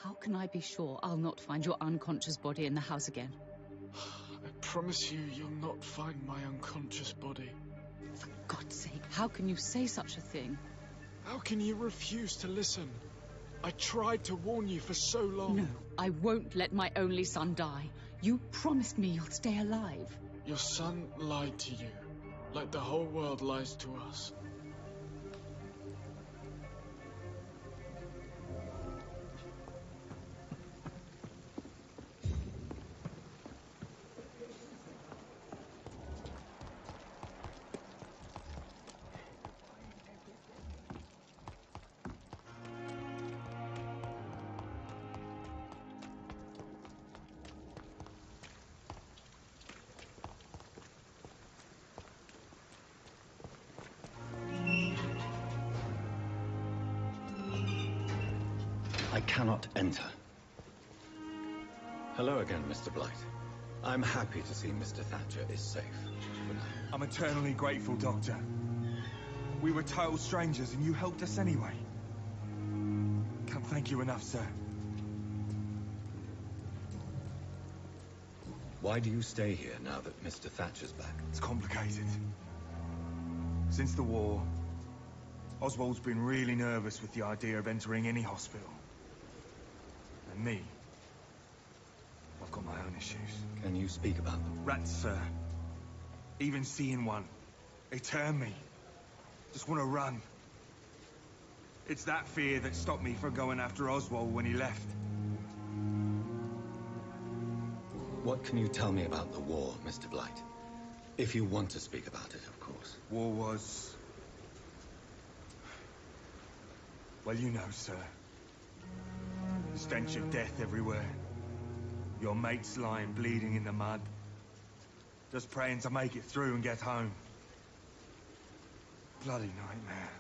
how can I be sure I'll not find your unconscious body in the house again? I promise you, you'll not find my unconscious body. For God's sake, how can you say such a thing? How can you refuse to listen? I tried to warn you for so long. No, I won't let my only son die. You promised me you'll stay alive. Your son lied to you, like the whole world lies to us. I cannot enter. Hello again, Mr. Blight. I'm happy to see Mr. Thatcher is safe for now. I'm eternally grateful, Doctor. We were total strangers and you helped us anyway. Can't thank you enough, sir. Why do you stay here now that Mr. Thatcher's back? It's complicated. Since the war, Oswald's been really nervous with the idea of entering any hospital. And me, I've got my own issues. Can you speak about them? Rats, sir. Even seeing one, they turn me. Just want to run. It's that fear that stopped me from going after Oswald when he left. What can you tell me about the war, Mr. Blight? If you want to speak about it, of course. War was... well, you know, sir. The stench of death everywhere. Your mates lying bleeding in the mud. Just praying to make it through and get home. Bloody nightmare.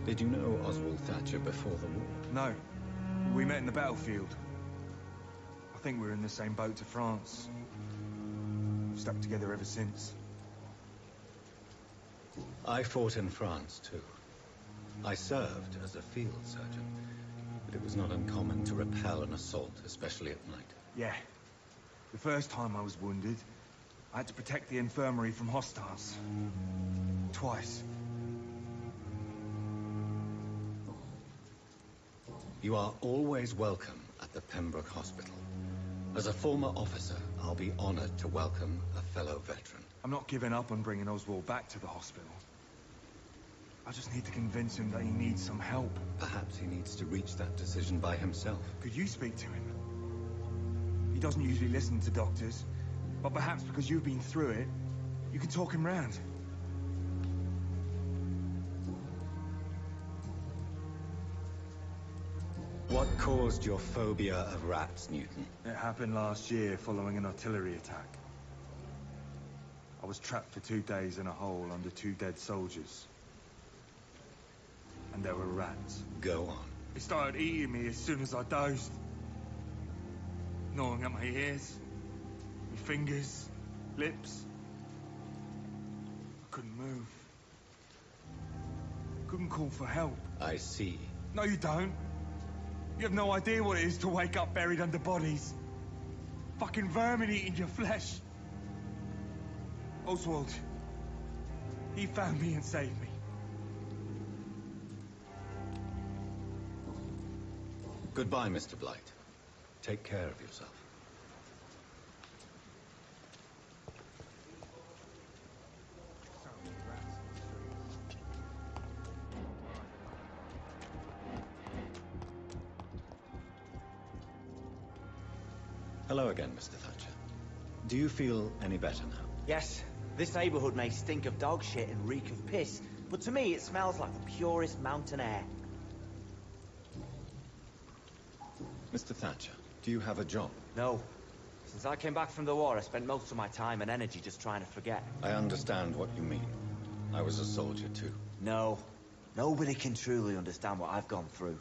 Did you know Oswald Thatcher before the war? No. We met in the battlefield. I think we were in the same boat to France. We've stuck together ever since. I fought in France, too. I served as a field surgeon, but it was not uncommon to repel an assault, especially at night. Yeah. The first time I was wounded, I had to protect the infirmary from hostiles. Twice. You are always welcome at the Pembroke Hospital. As a former officer, I'll be honored to welcome a fellow veteran. I'm not giving up on bringing Oswald back to the hospital. I just need to convince him that he needs some help. Perhaps he needs to reach that decision by himself. Could you speak to him? He doesn't usually listen to doctors, but perhaps because you've been through it, you can talk him round. What caused your phobia of rats, Newton? It happened last year following an artillery attack. I was trapped for 2 days in a hole under 2 dead soldiers. And there were rats. Go on. They started eating me as soon as I dozed. Gnawing at my ears, my fingers, lips. I couldn't move. Couldn't call for help. I see. No, you don't. You have no idea what it is to wake up buried under bodies. Fucking vermin eating your flesh. Oswald. He found me and saved me. Goodbye, Mr. Blight. Take care of yourself. Hello again, Mr. Thatcher. Do you feel any better now? Yes. This neighborhood may stink of dog shit and reek of piss, but to me it smells like the purest mountain air. Mr. Thatcher, do you have a job? No. Since I came back from the war, I spent most of my time and energy just trying to forget. I understand what you mean. I was a soldier too. No. Nobody can truly understand what I've gone through.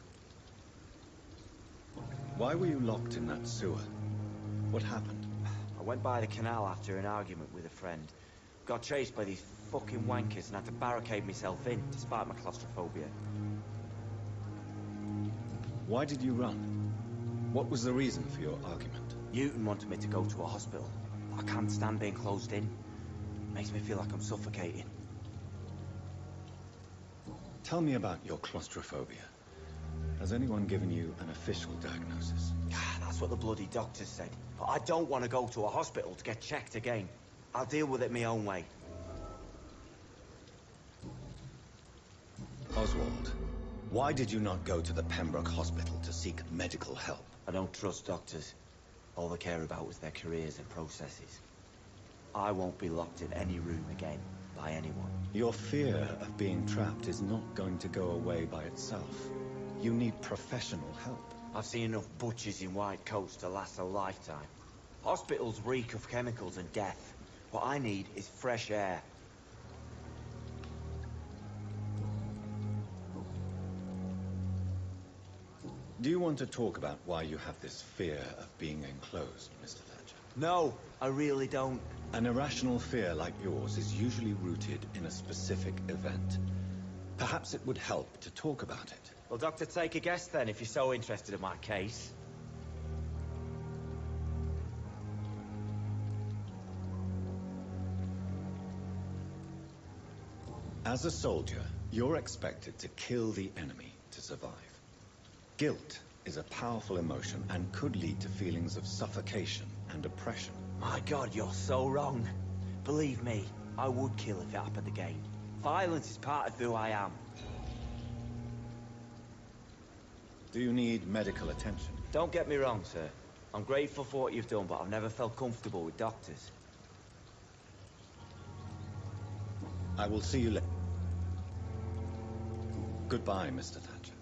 Why were you locked in that sewer? What happened? I went by the canal after an argument with a friend. Got chased by these fucking wankers and had to barricade myself in, despite my claustrophobia. Why did you run? What was the reason for your argument? Newton wanted me to go to a hospital. I can't stand being closed in. It makes me feel like I'm suffocating. Tell me about your claustrophobia. Has anyone given you an official diagnosis? That's what the bloody doctors said. But I don't want to go to a hospital to get checked again. I'll deal with it my own way. Oswald, why did you not go to the Pembroke Hospital to seek medical help? I don't trust doctors. All they care about is their careers and processes. I won't be locked in any room again by anyone. Your fear of being trapped is not going to go away by itself. You need professional help. I've seen enough butchers in white coats to last a lifetime. Hospitals reek of chemicals and death. What I need is fresh air. Do you want to talk about why you have this fear of being enclosed, Mr. Thatcher? No, I really don't. An irrational fear like yours is usually rooted in a specific event. Perhaps it would help to talk about it. Well, Doctor, take a guess then, if you're so interested in my case. As a soldier, you're expected to kill the enemy to survive. Guilt is a powerful emotion and could lead to feelings of suffocation and oppression. My God, you're so wrong. Believe me, I would kill if it happened again. Violence is part of who I am. Do you need medical attention? Don't get me wrong, sir. I'm grateful for what you've done, but I've never felt comfortable with doctors. I will see you later. Goodbye, Mr. Thatcher.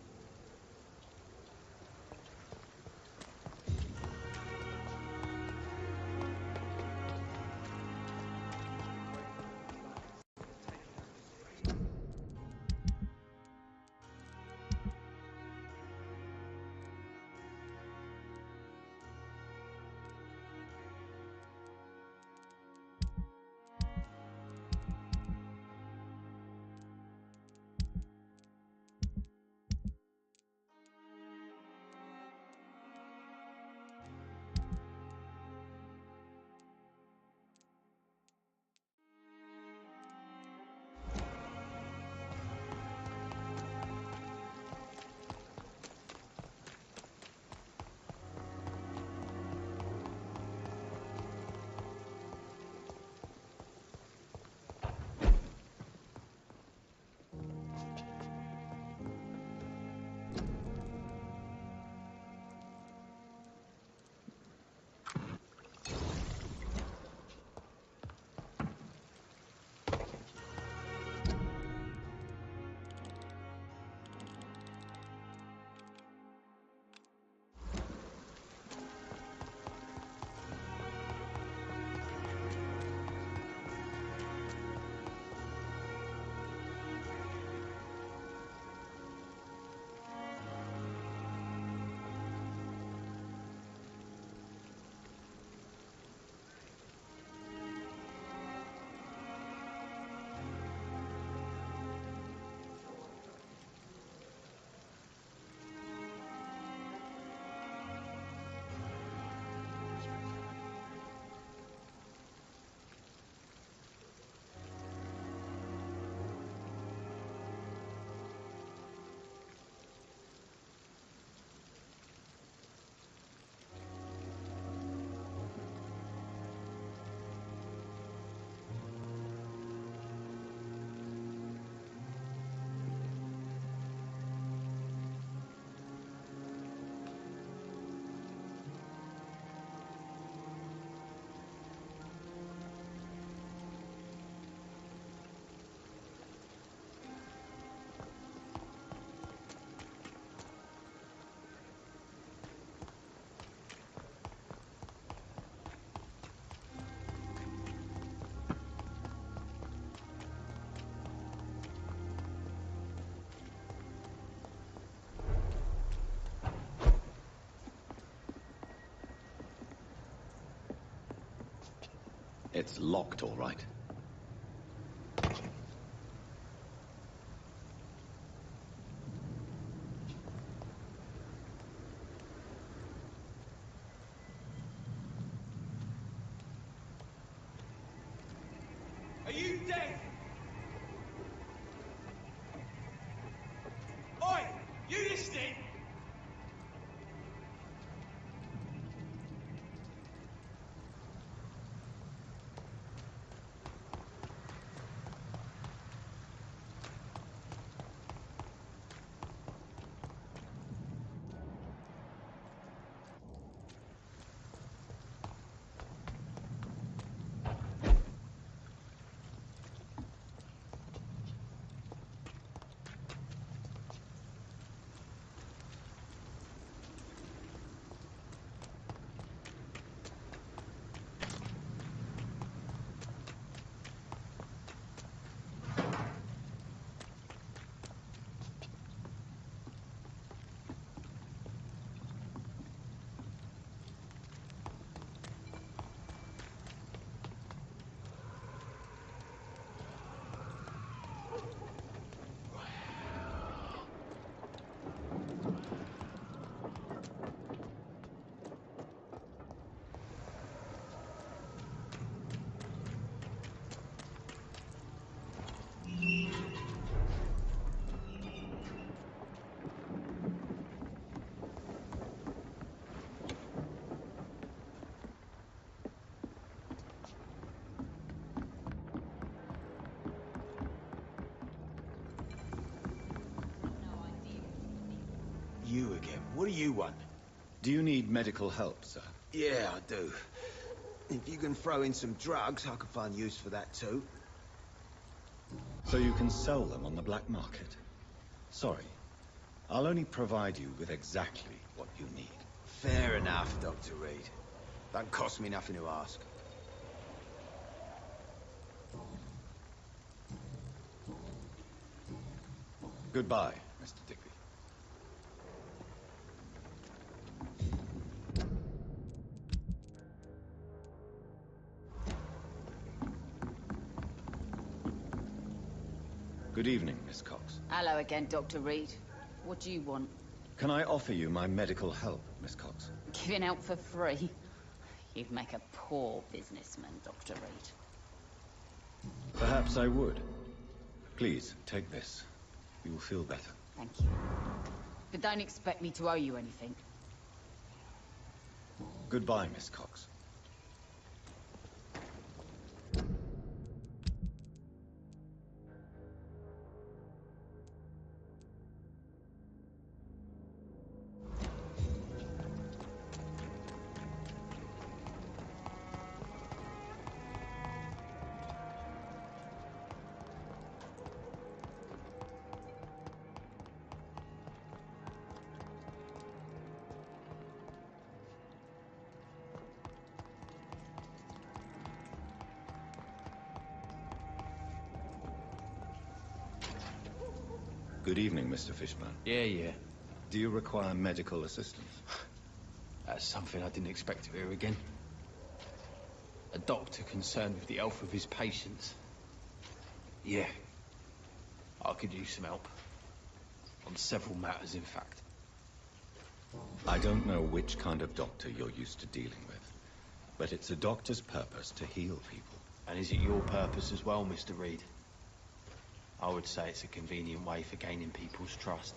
It's locked, all right. dead! Oi! You listening? You again. What do you want? Do you need medical help, sir? Yeah, I do. If you can throw in some drugs, I can find use for that too. So you can sell them on the black market? Sorry. I'll only provide you with exactly what you need. Fair enough, Dr. Reed. Don't cost me nothing to ask. Goodbye, Mr. Digby. Good evening, Miss Cox. Hello again, Dr. Reed. What do you want? Can I offer you my medical help, Miss Cox? Giving out for free? You'd make a poor businessman, Dr. Reed. Perhaps I would. Please, take this. You will feel better. Thank you. But don't expect me to owe you anything. Goodbye, Miss Cox. Good evening, Mr. Fishburne. Yeah. Do you require medical assistance? That's something I didn't expect to hear again. A doctor concerned with the health of his patients. Yeah. I could use some help. On several matters, in fact. I don't know which kind of doctor you're used to dealing with, but it's a doctor's purpose to heal people. And is it your purpose as well, Mr. Reed? I would say it's a convenient way for gaining people's trust.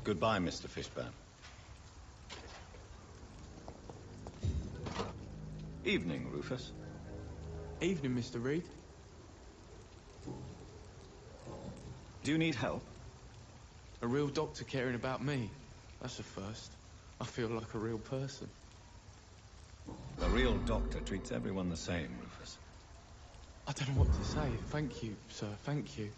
Goodbye, Mr. Fishburne. Evening, Rufus. Evening, Mr. Reed. Do you need help? A real doctor caring about me. That's a first. I feel like a real person. A real doctor treats everyone the same, Rufus. I don't know what to say. Thank you, sir. Thank you.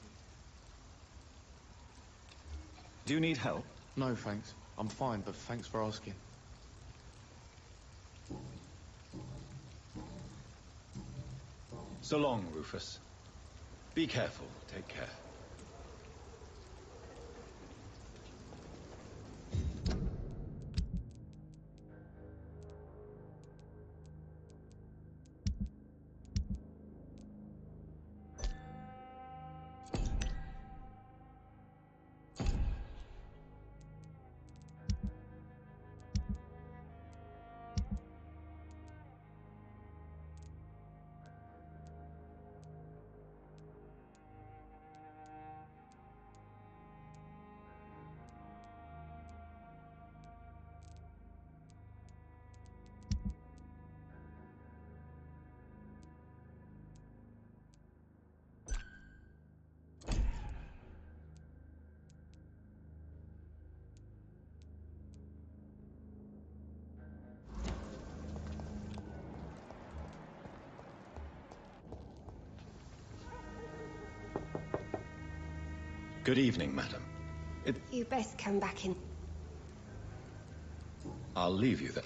Do you need help? No, thanks. I'm fine, but thanks for asking. So long, Rufus. Be careful. Take care. Good evening, madam. You best come back in. I'll leave you there.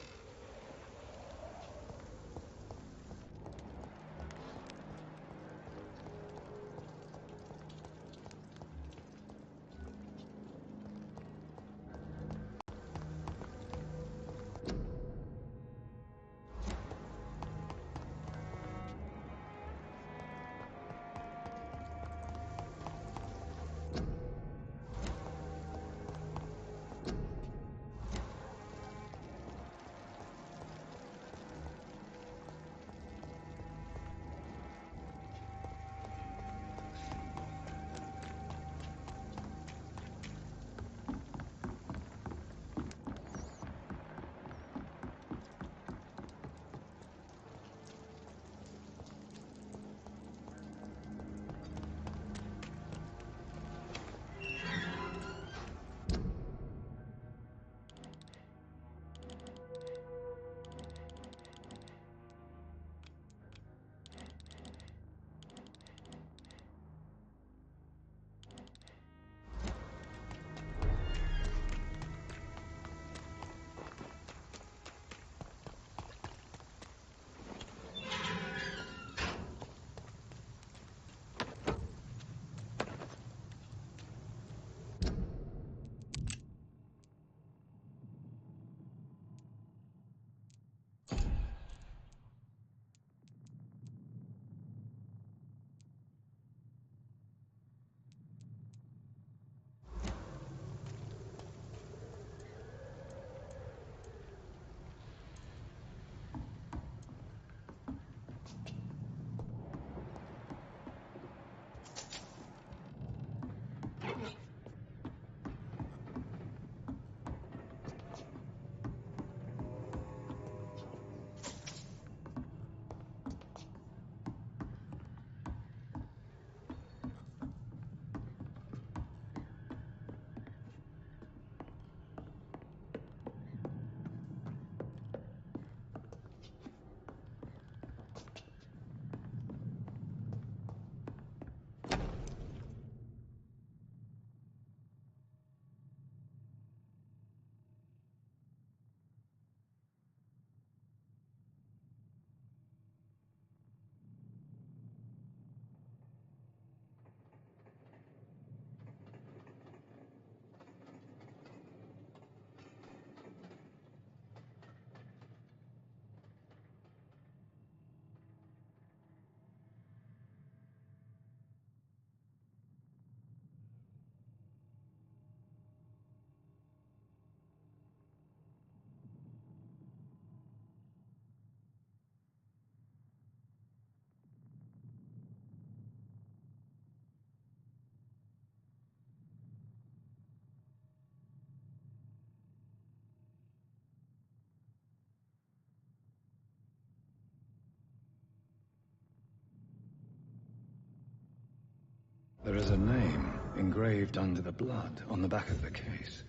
There is a name engraved under the blood on the back of the case.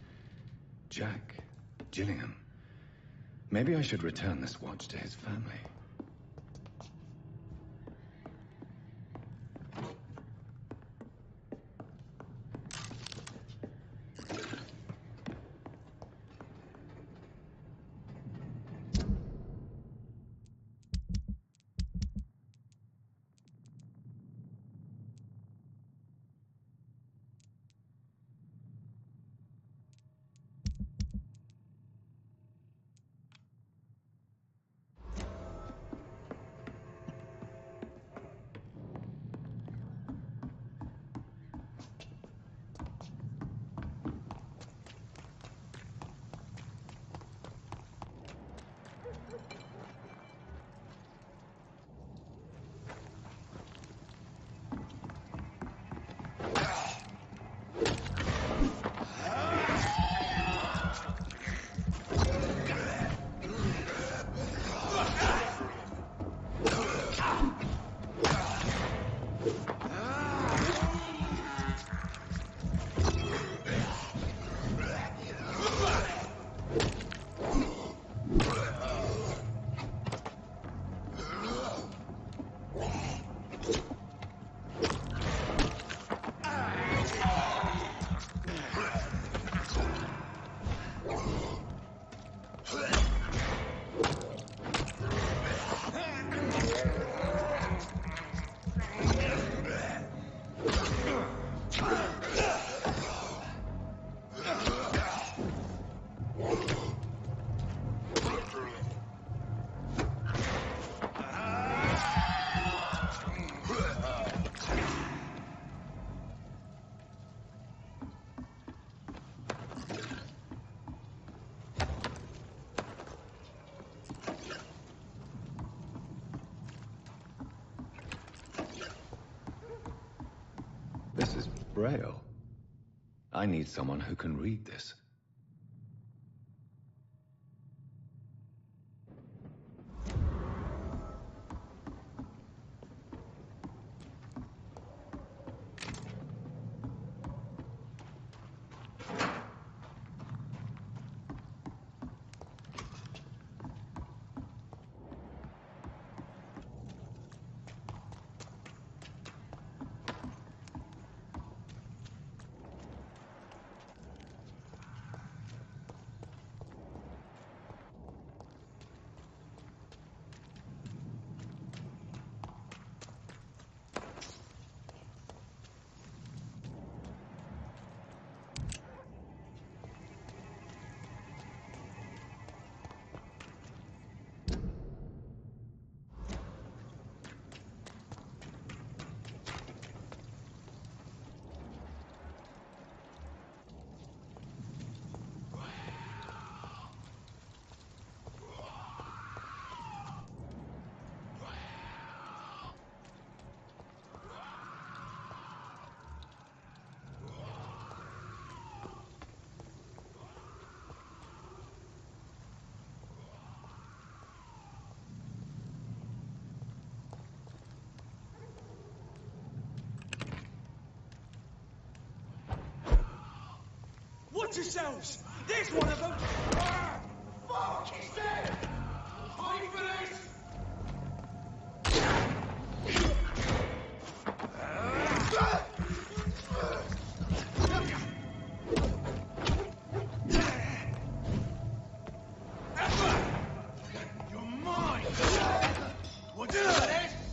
Jack Gillingham. Maybe I should return this watch to his family. Braille. I need someone who can read this. Watch yourselves! There's one of them! Ah! Fuck! He's dead! Hide for this! You're mine! What's this?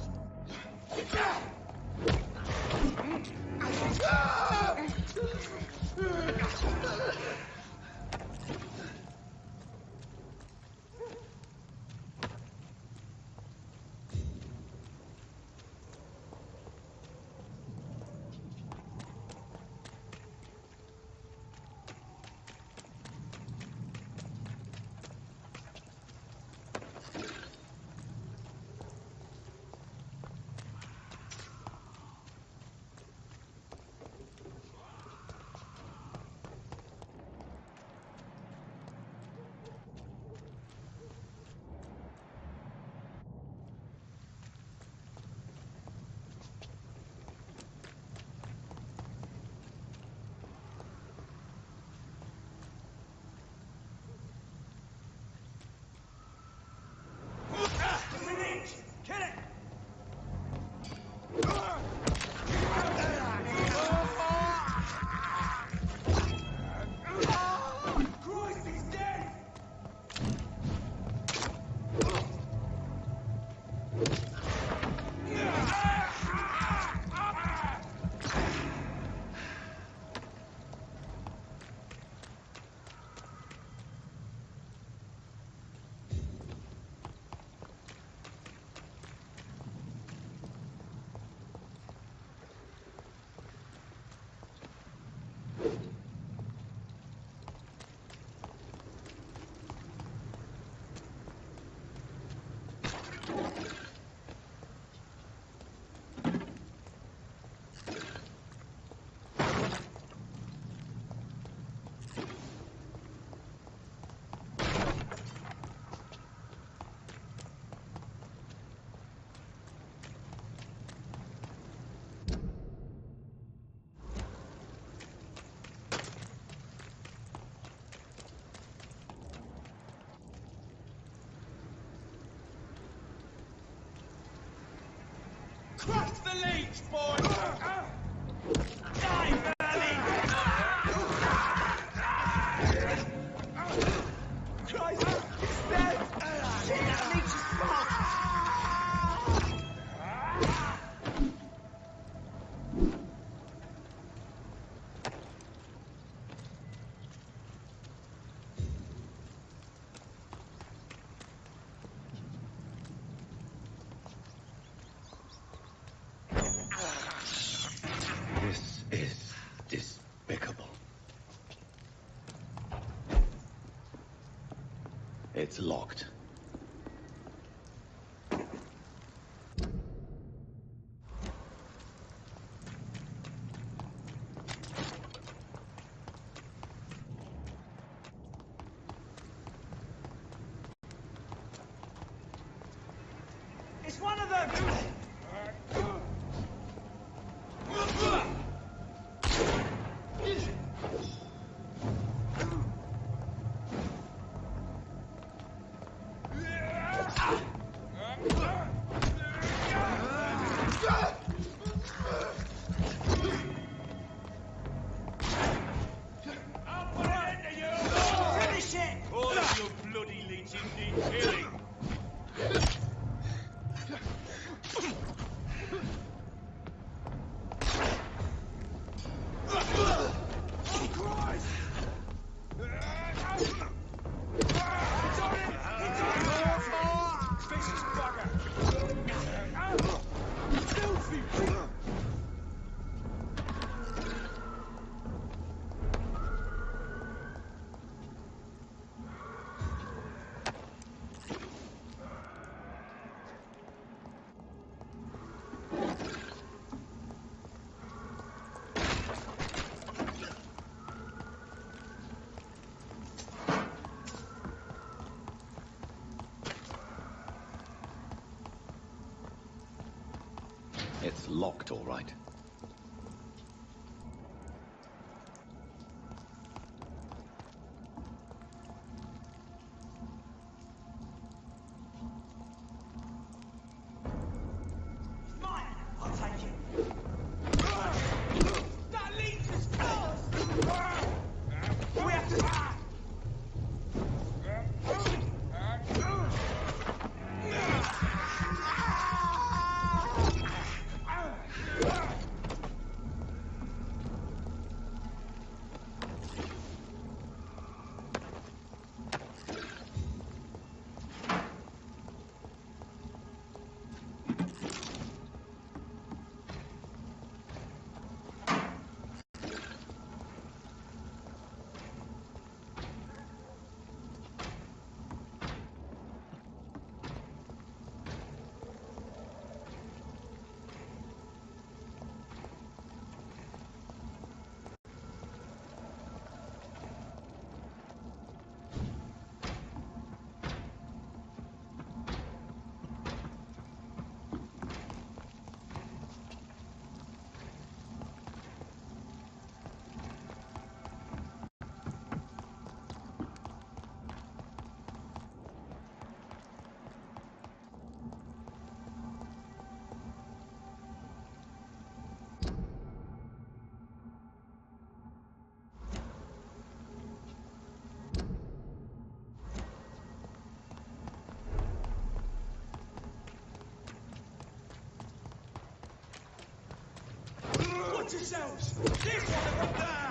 Kill it! Christ, he's dead! Crush the leech, boys! Die, Merlin! Christ, it's dead! Shit, that leech is fucked! This is despicable. It's locked. It's one of them! I'll put an end to you! Finish it! All of your bloody leeches need killing! It's locked, all right. Fine, I'll take it. That leads us close! We have to... Watch yourselves! This one of them!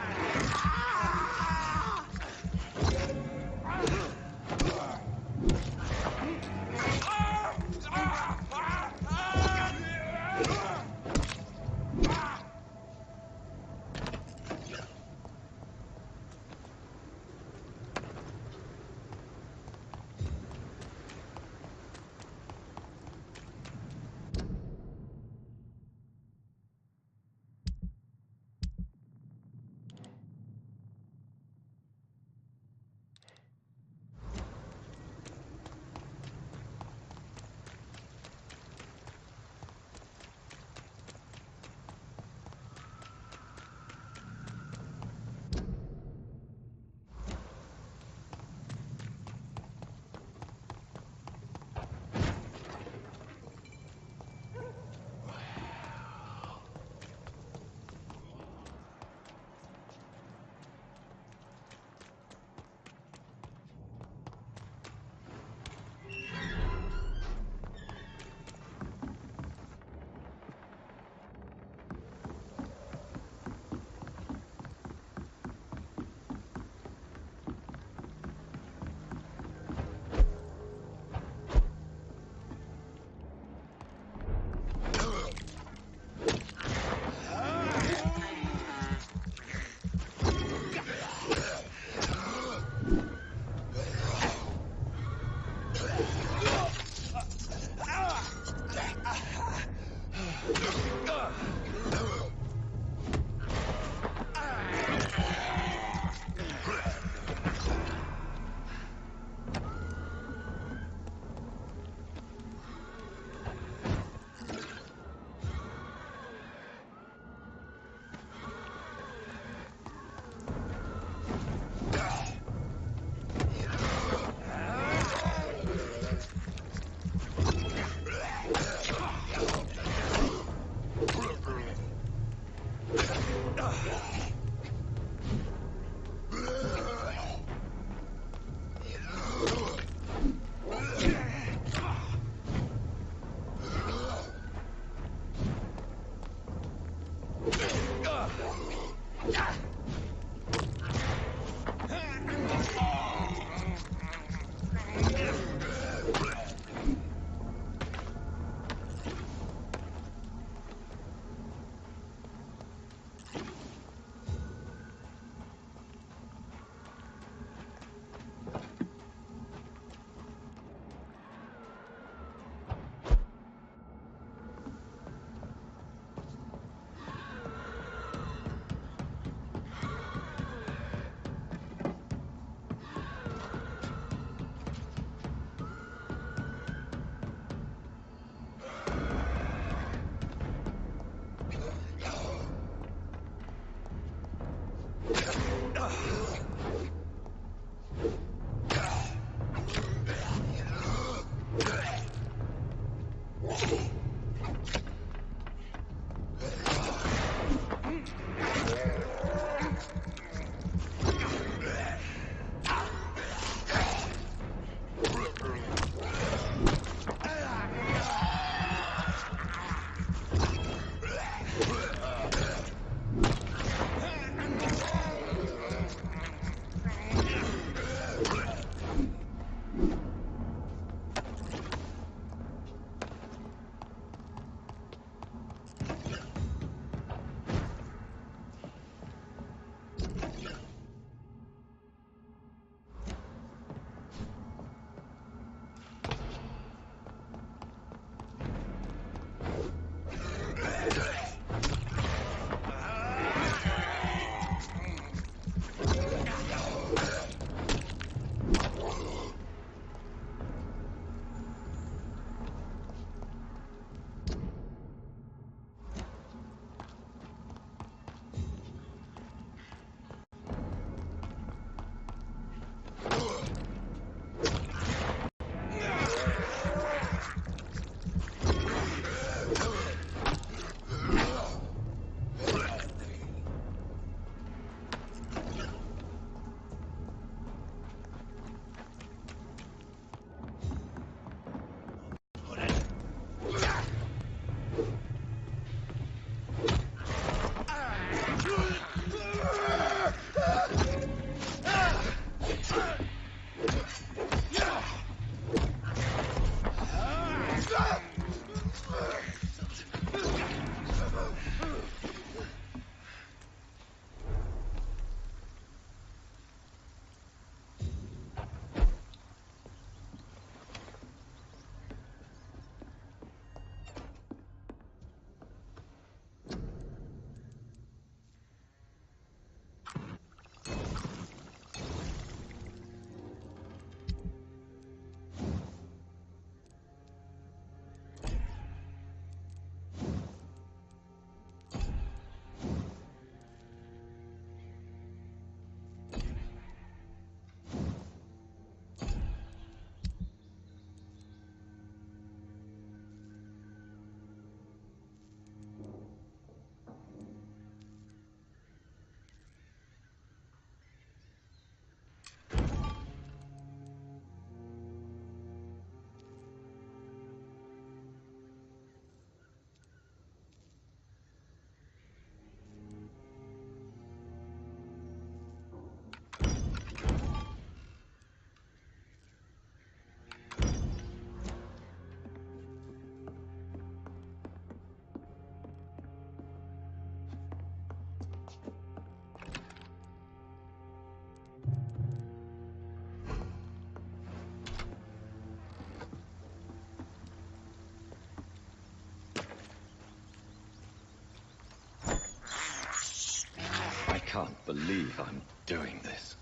I can't believe I'm doing this.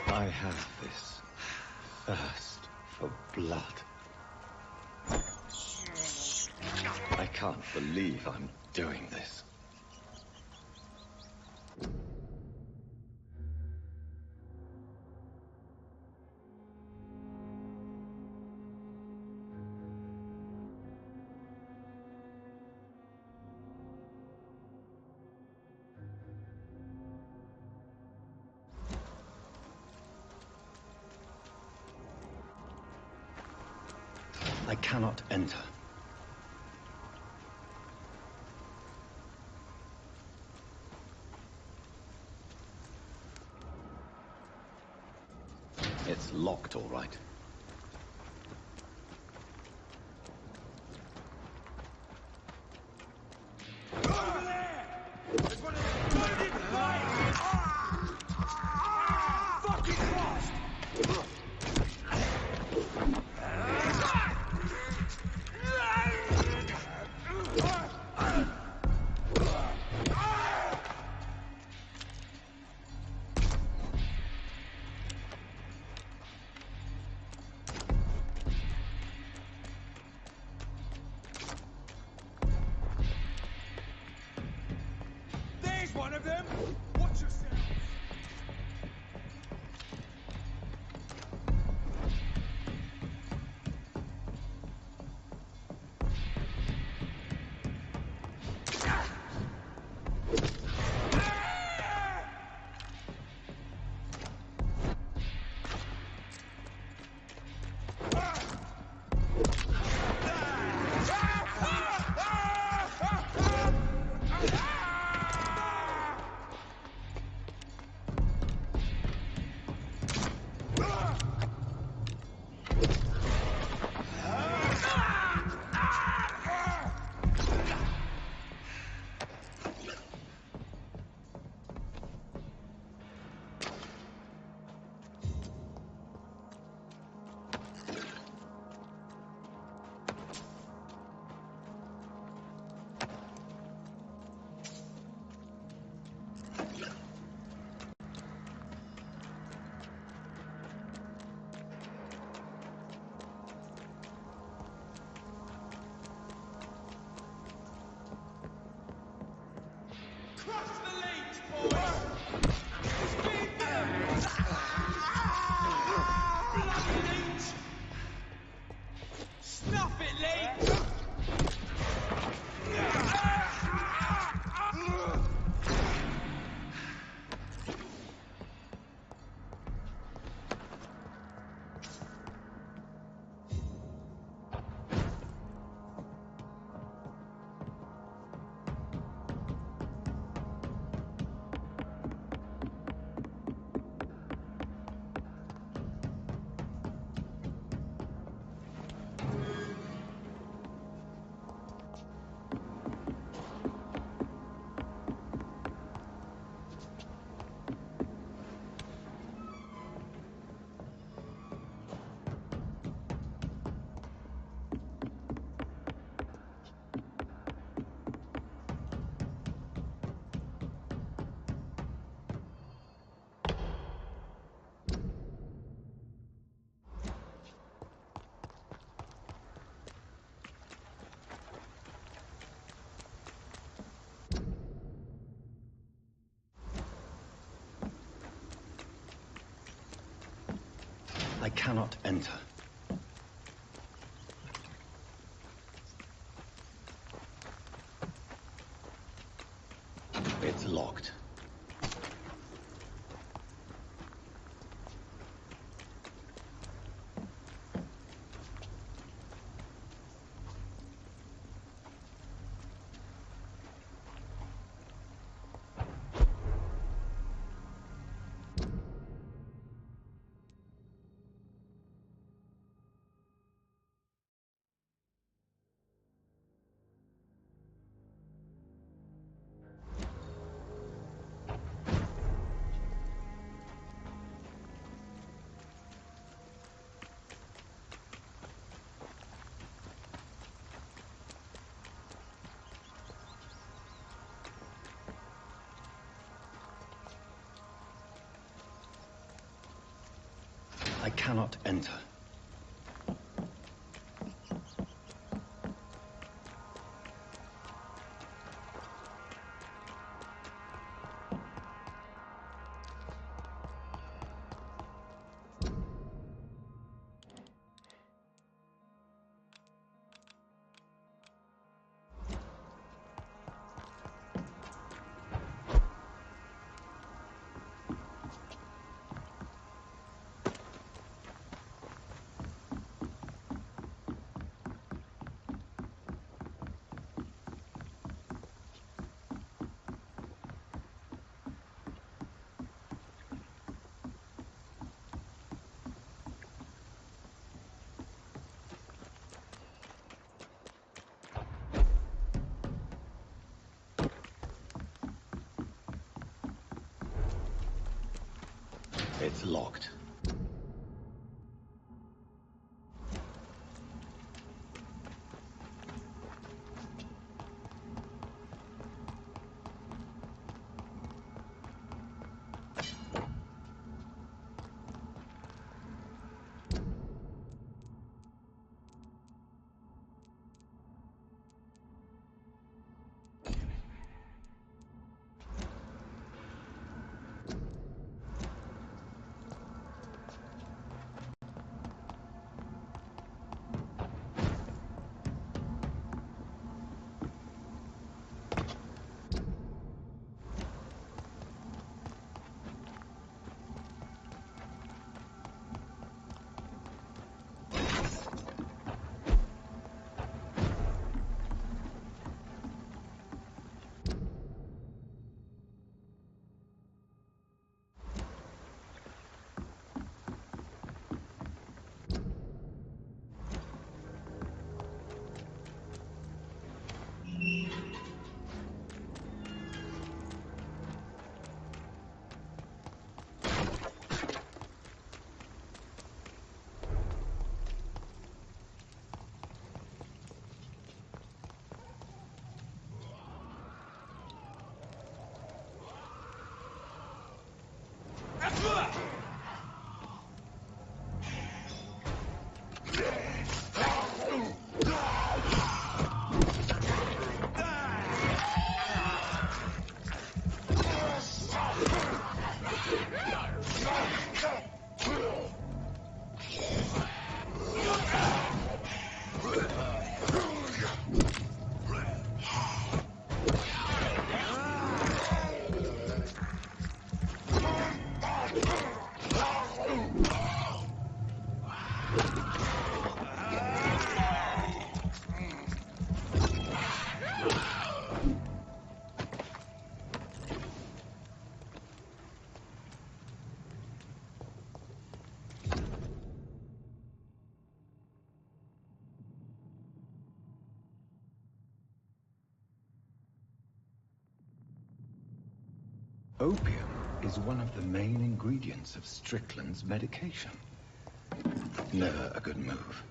I have this thirst for blood. I can't believe I'm doing this. I cannot enter. It's locked, all right. Over there! There's one of the bloody flyers! Fucking fast! Crush the leech, boys! Speed them! Bloody leech! Snuff it, leech! I cannot enter. It's locked. I cannot enter. It's locked. Opium is one of the main ingredients of Strickland's medication. Never a good move.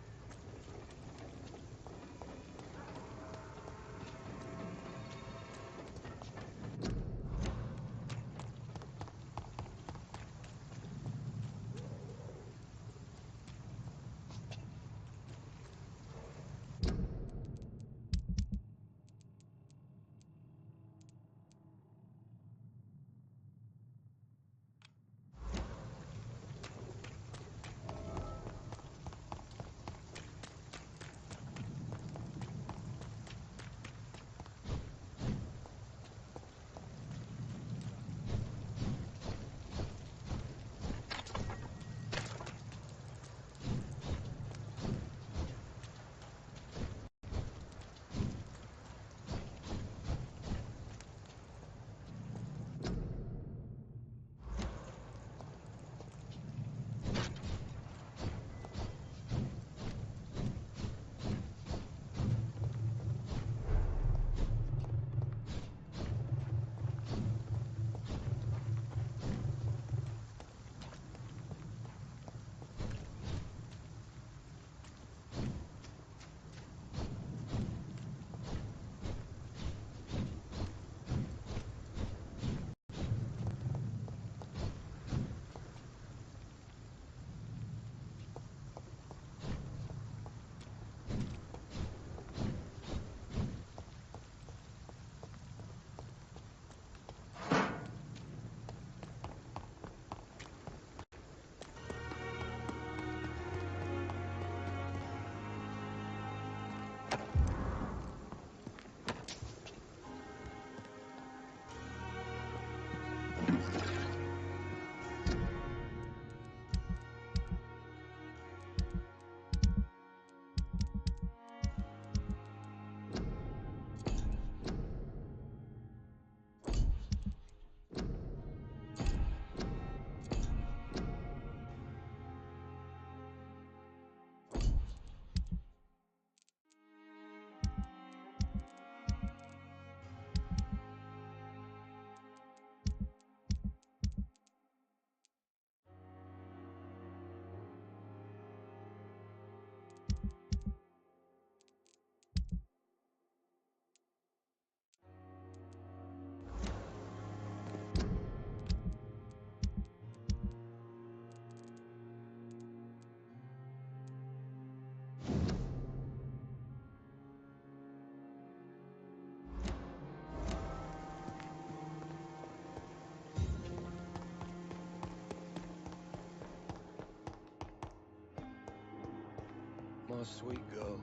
My sweet girl.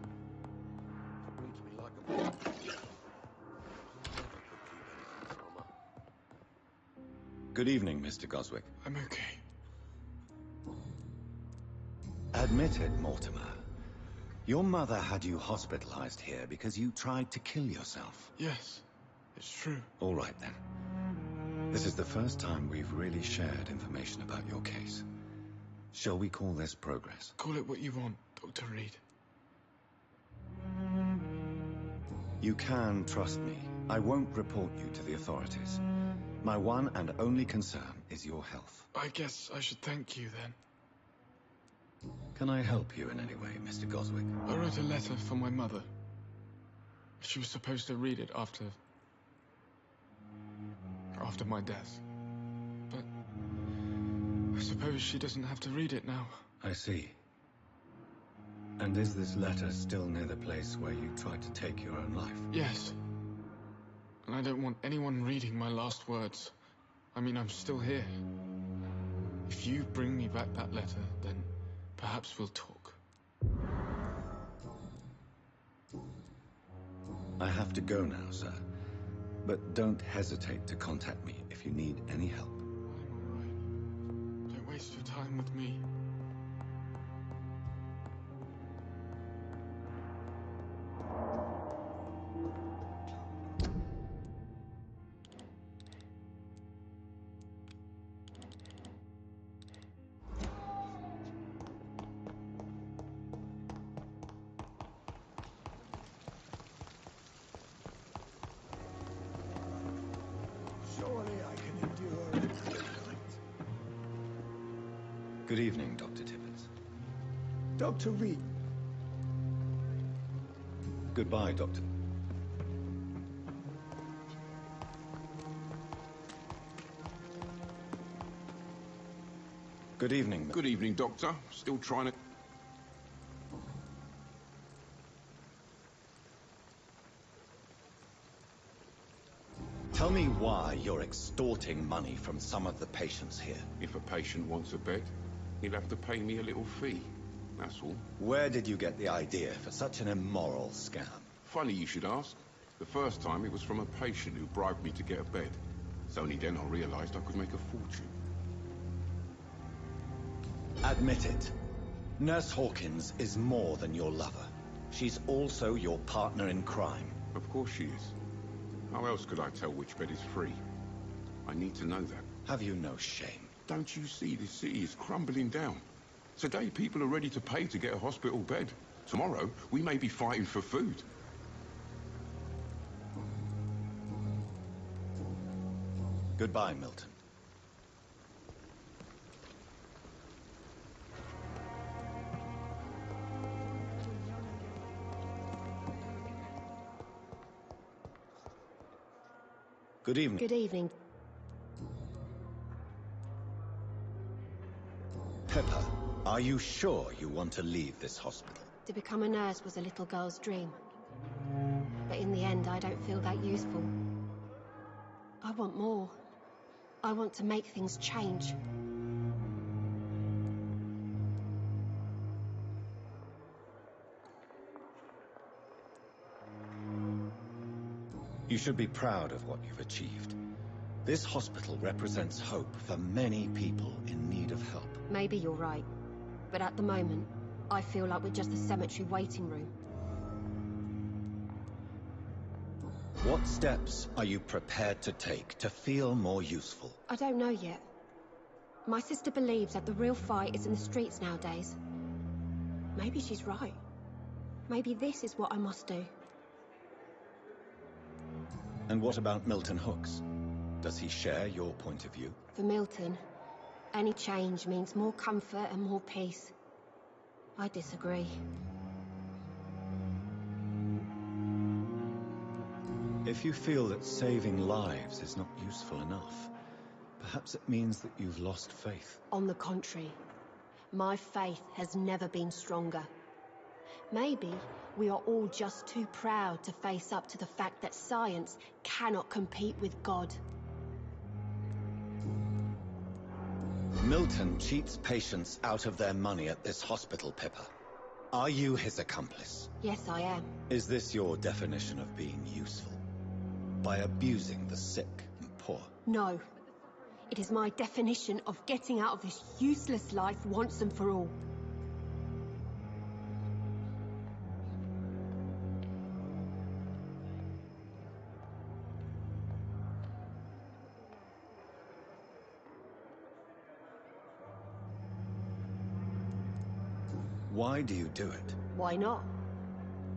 Treats me like a boy. Never could keep anything from her. Good evening, Mr. Goswick. I'm okay. Admit it, Mortimer. Your mother had you hospitalized here because you tried to kill yourself. Yes, it's true. All right, then. This is the first time we've really shared information about your case. Shall we call this progress? Call it what you want, Dr. Reed. You can trust me. I won't report you to the authorities. My one and only concern is your health. I guess I should thank you, then. Can I help you in any way, Mr. Goswick? I wrote a letter for my mother. She was supposed to read it after my death. But I suppose she doesn't have to read it now. I see. And is this letter still near the place where you tried to take your own life? Yes. And I don't want anyone reading my last words. I mean, I'm still here. If you bring me back that letter, then perhaps we'll talk. I have to go now, sir. But don't hesitate to contact me if you need any help. I'm all right. Don't waste your time with me. Surely I can endure Good evening, Dr. Tibbets. Dr. Reed. Goodbye, Doctor. Good evening. Good evening, Doctor. Still trying to... Tell me why you're extorting money from some of the patients here. If a patient wants a bed, he'll have to pay me a little fee. That's all. Where did you get the idea for such an immoral scam? Funny you should ask. The first time it was from a patient who bribed me to get a bed. It's only then I realized I could make a fortune. Admit it. Nurse Hawkins is more than your lover. She's also your partner in crime. Of course she is. How else could I tell which bed is free? I need to know that. Have you no shame? Don't you see this city is crumbling down? Today people are ready to pay to get a hospital bed. Tomorrow we may be fighting for food. Goodbye, Milton. Good evening. Good evening. Pepper, are you sure you want to leave this hospital? To become a nurse was a little girl's dream. But in the end, I don't feel that useful. I want more. I want to make things change. You should be proud of what you've achieved. This hospital represents hope for many people in need of help. Maybe you're right. But at the moment, I feel like we're just a cemetery waiting room. What steps are you prepared to take to feel more useful? I don't know yet. My sister believes that the real fight is in the streets nowadays. Maybe she's right. Maybe this is what I must do. And what about Milton Hooks? Does he share your point of view? For Milton, any change means more comfort and more peace. I disagree. If you feel that saving lives is not useful enough, perhaps it means that you've lost faith. On the contrary, my faith has never been stronger. Maybe we are all just too proud to face up to the fact that science cannot compete with God. Milton cheats patients out of their money at this hospital, Pippa. Are you his accomplice? Yes, I am. Is this your definition of being useful? By abusing the sick and poor? No. It is my definition of getting out of this useless life once and for all. Why do you do it? Why not?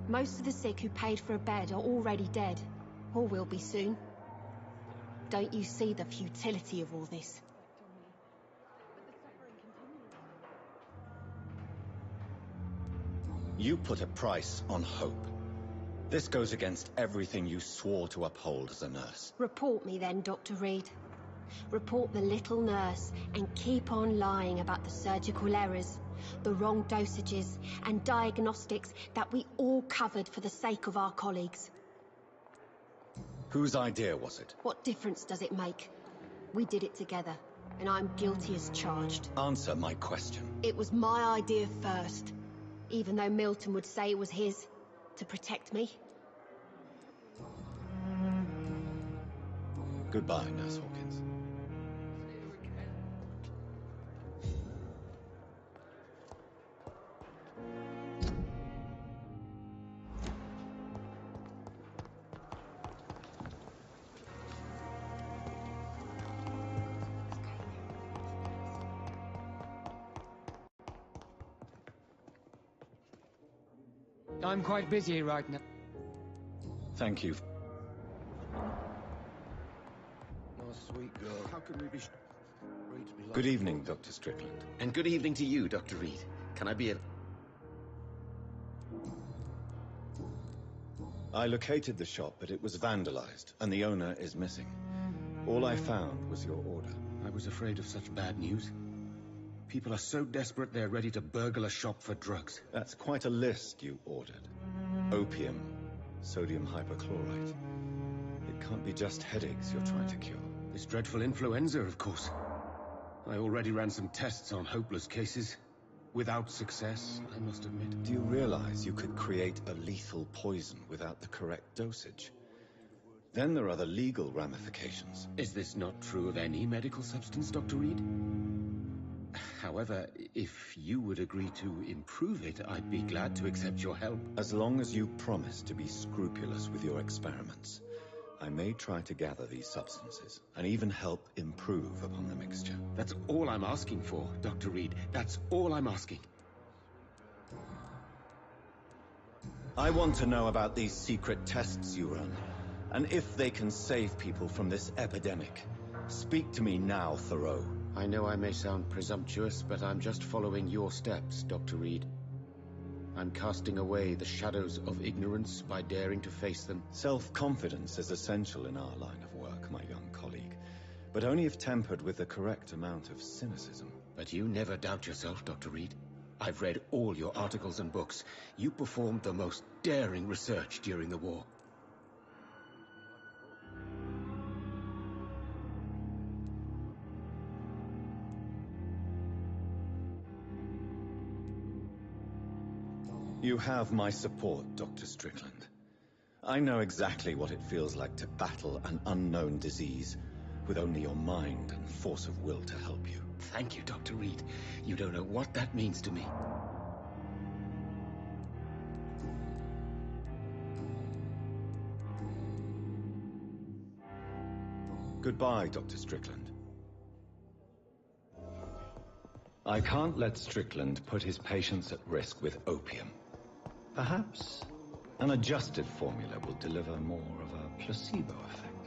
Most of the sick who paid for a bed are already dead, or will be soon. Don't you see the futility of all this? You put a price on hope. This goes against everything you swore to uphold as a nurse. Report me then, Dr. Reed. Report the little nurse and keep on lying about the surgical errors, the wrong dosages and diagnostics that we all covered for the sake of our colleagues. Whose idea was it? What difference does it make? We did it together, and I'm guilty as charged. Answer my question. It was my idea first, even though Milton would say it was his, to protect me. Goodbye, Nurse Hawkins. I'm quite busy right now. Thank you. Oh, sweet girl. How can we be... Good evening, Dr. Strickland. And good evening to you, Dr. Reed. Can I be a... I located the shop, but it was vandalized, and the owner is missing. All I found was your order. I was afraid of such bad news. People are so desperate they're ready to burgle a shop for drugs. That's quite a list you ordered. Opium, sodium hypochlorite. It can't be just headaches you're trying to cure. This dreadful influenza, of course. I already ran some tests on hopeless cases. Without success, I must admit. Do you realize you could create a lethal poison without the correct dosage? Then there are the legal ramifications. Is this not true of any medical substance, Dr. Reed? However, if you would agree to improve it, I'd be glad to accept your help. As long as you promise to be scrupulous with your experiments, I may try to gather these substances, and even help improve upon the mixture. That's all I'm asking for, Dr. Reed. That's all I'm asking. I want to know about these secret tests you run, and if they can save people from this epidemic. Speak to me now, Thoreau. I know I may sound presumptuous, but I'm just following your steps, Dr. Reed. I'm casting away the shadows of ignorance by daring to face them. Self-confidence is essential in our line of work, my young colleague, but only if tempered with the correct amount of cynicism. But you never doubt yourself, Dr. Reed. I've read all your articles and books. You performed the most daring research during the war. You have my support, Dr. Strickland. I know exactly what it feels like to battle an unknown disease with only your mind and force of will to help you. Thank you, Dr. Reed. You don't know what that means to me. Goodbye, Dr. Strickland. I can't let Strickland put his patients at risk with opium. Perhaps an adjusted formula will deliver more of a placebo effect.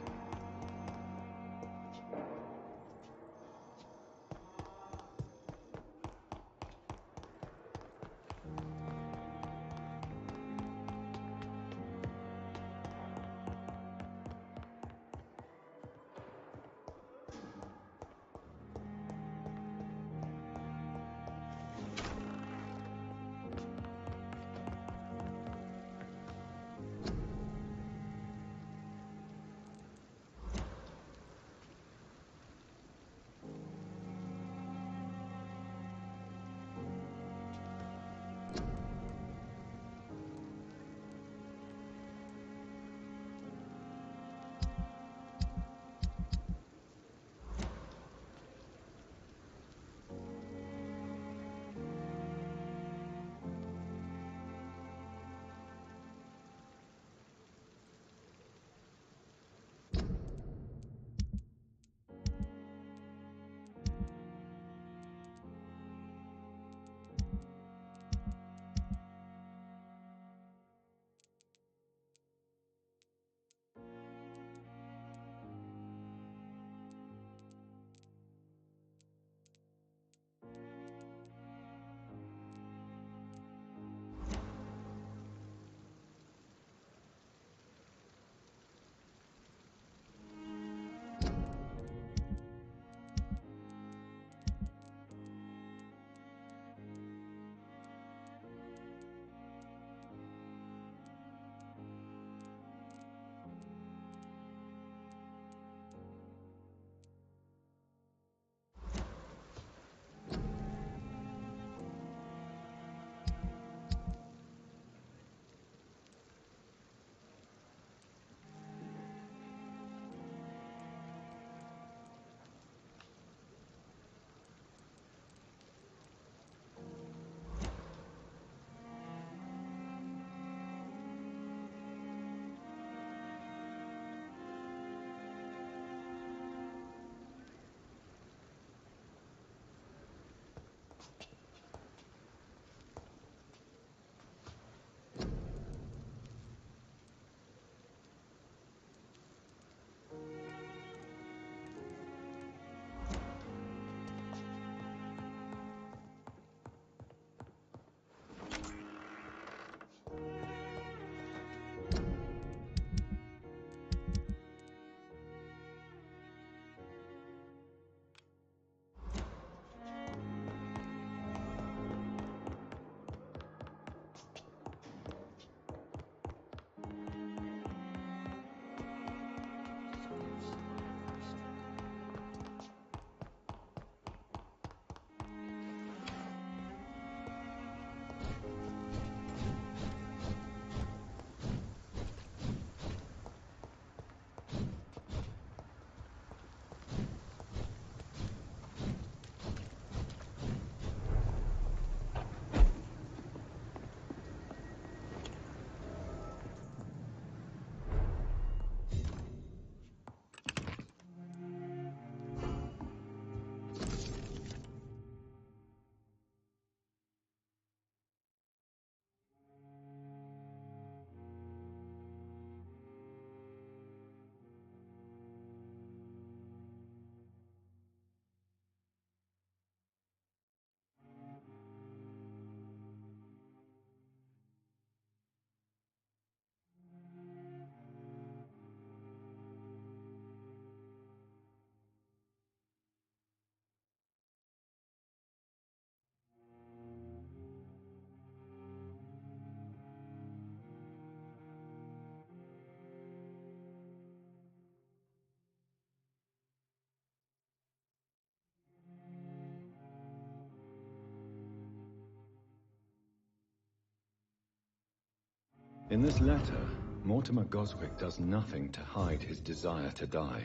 In this letter, Mortimer Goswick does nothing to hide his desire to die.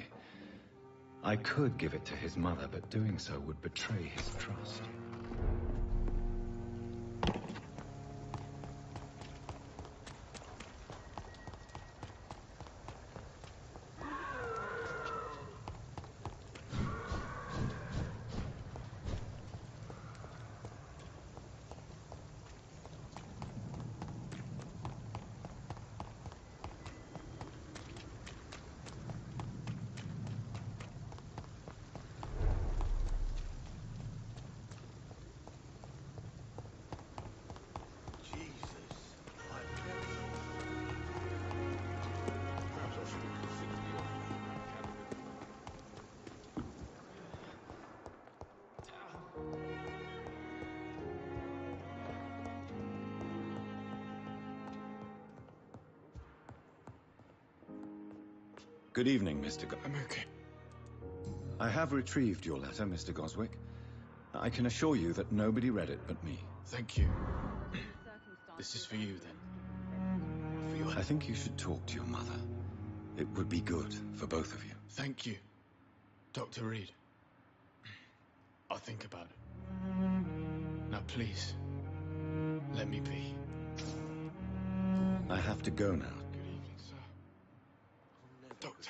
I could give it to his mother, but doing so would betray his trust. Good evening, Mr. I'm okay. I have retrieved your letter, Mr. Goswick. I can assure you that nobody read it but me. Thank you. This is for you, then. For your... I think you should talk to your mother. It would be good for both of you. Thank you, Dr. Reed. I'll think about it. Now, please, let me be. I have to go now. Good evening, sir. Doctor.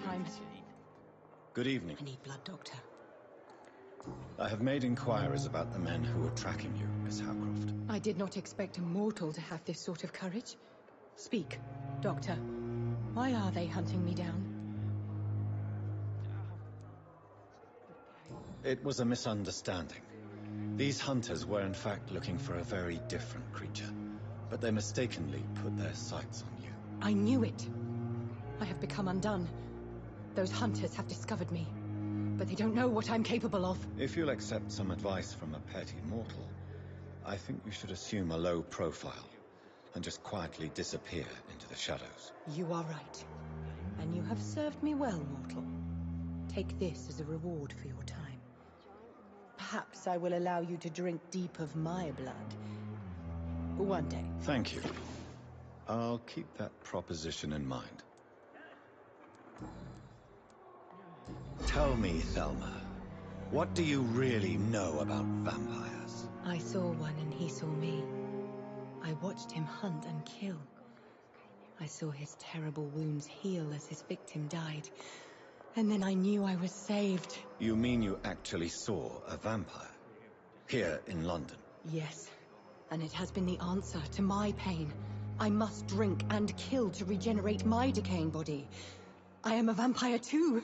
time. Good evening. I need blood, Doctor. I have made inquiries about the men who were tracking you, Miss Howcroft. I did not expect a mortal to have this sort of courage. Speak, Doctor. Why are they hunting me down? It was a misunderstanding. These hunters were in fact looking for a very different creature, but they mistakenly put their sights on you. I knew it. I have become undone. Those hunters have discovered me, but they don't know what I'm capable of. If you'll accept some advice from a petty mortal, I think you should assume a low profile and just quietly disappear into the shadows. You are right. And you have served me well, mortal. Take this as a reward for your time. Perhaps I will allow you to drink deep of my blood. One day. Thank you. I'll keep that proposition in mind. Tell me, Thelma, what do you really know about vampires? I saw one and he saw me. I watched him hunt and kill. I saw his terrible wounds heal as his victim died. And then I knew I was saved. You mean you actually saw a vampire? Here in London? Yes. And it has been the answer to my pain. I must drink and kill to regenerate my decaying body. I am a vampire too.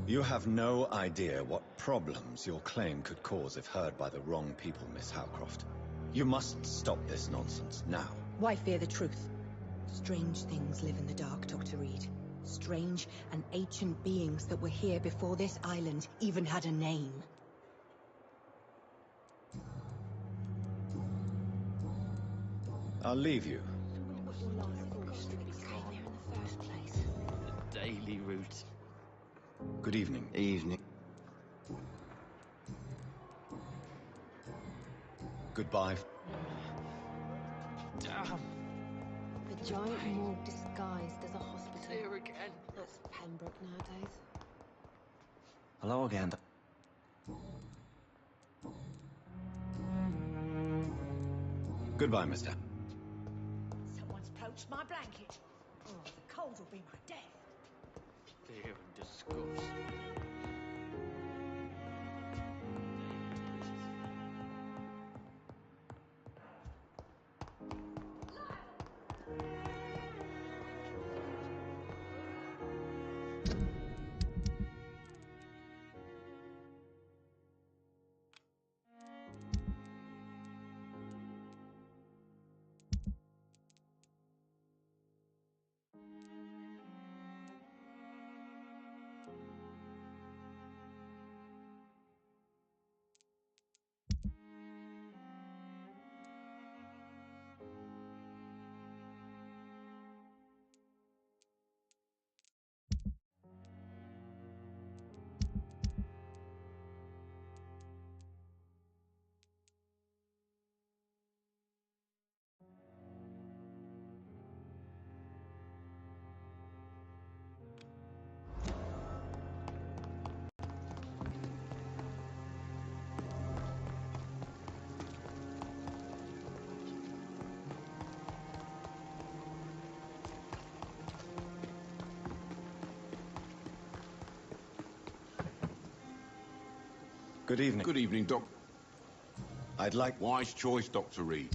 You have no idea what problems your claim could cause if heard by the wrong people, Miss Howcroft. You must stop this nonsense now. Why fear the truth? Strange things live in the dark, Dr. Reed. Strange and ancient beings that were here before this island even had a name. I'll leave you. The daily route. Good evening. Evening. Goodbye. Damn. The giant morgue disguised as a hospital. Here again. That's Pembroke nowadays. Hello again. Goodbye, mister. Someone's poached my blanket. Oh, the cold will be my death. Fear and disgust. Good evening. Good evening, Doc. I'd like... Wise choice, Dr. Reed.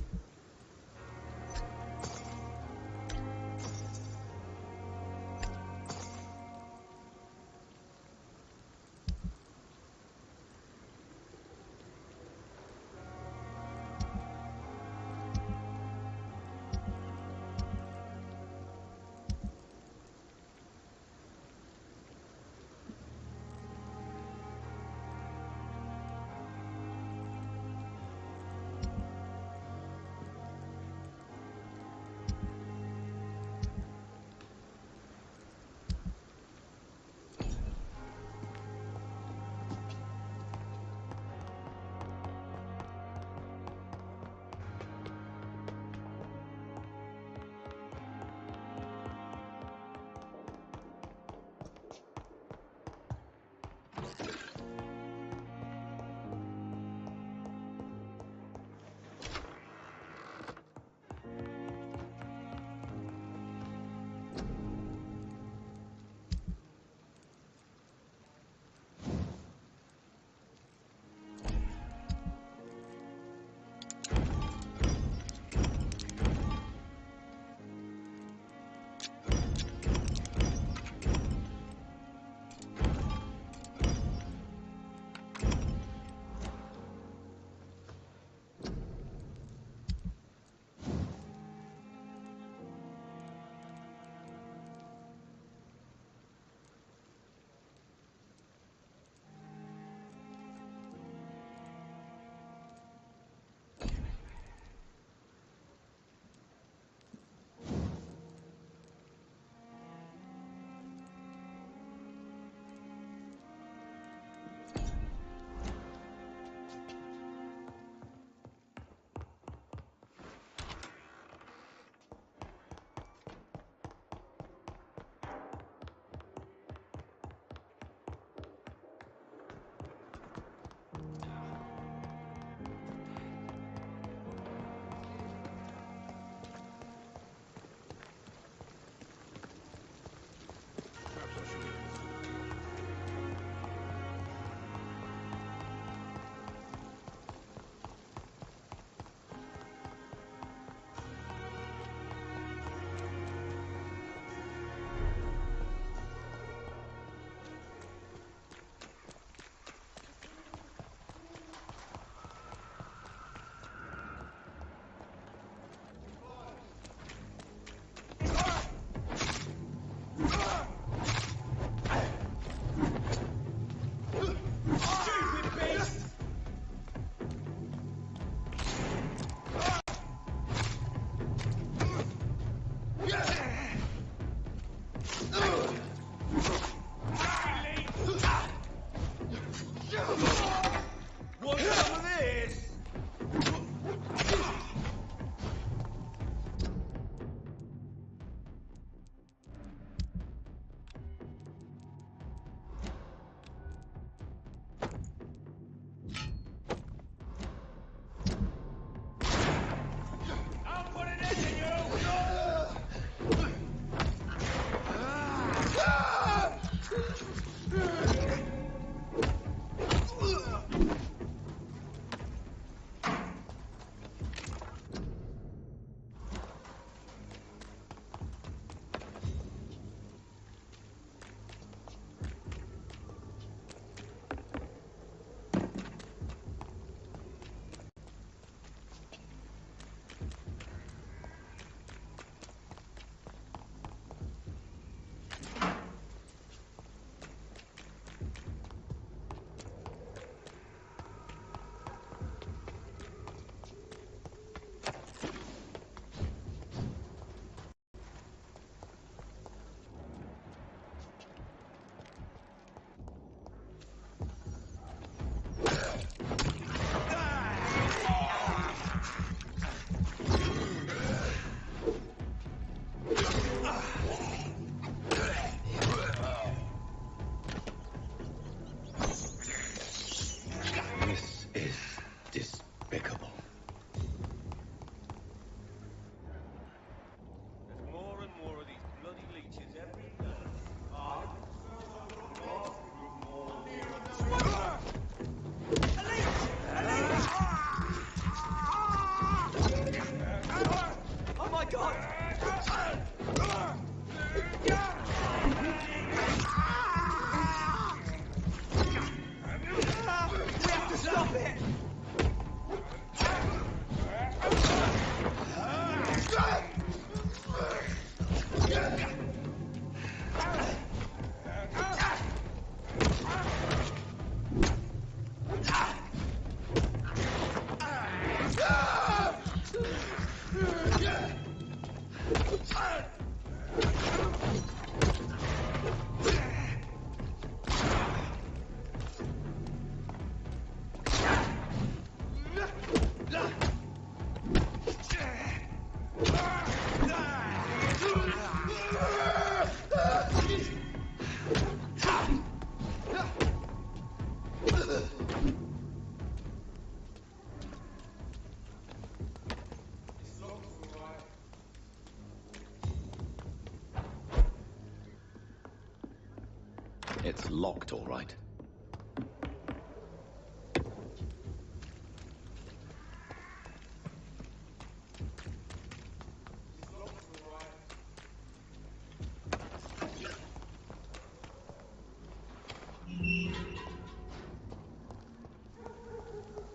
It's locked, all right.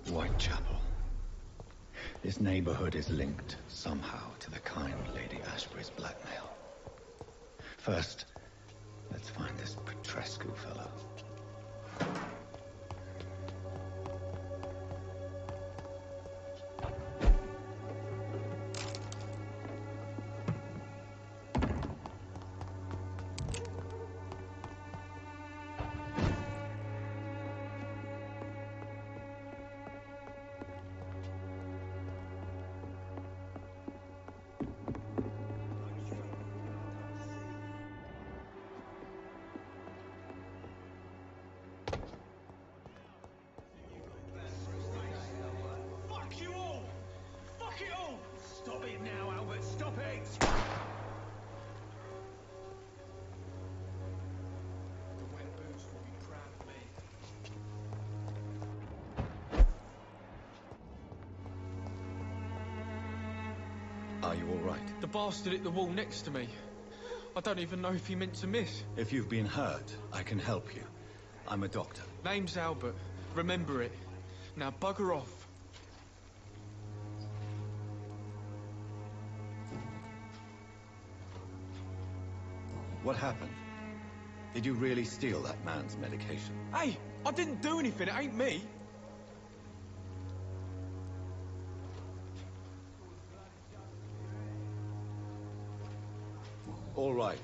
Whitechapel. This neighborhood is linked somehow to the kind Lady Ashbury's blackmail. First, let's find this Petrescu fellow. Fuck you all! Fuck it all! Stop it now, Albert, stop it! The wet boots will be proud of me. Are you all right? The bastard hit the wall next to me. I don't even know if he meant to miss. If you've been hurt, I can help you. I'm a doctor. Name's Albert. Remember it. Now bugger off. What happened? Did you really steal that man's medication? Hey, I didn't do anything. It ain't me. All right.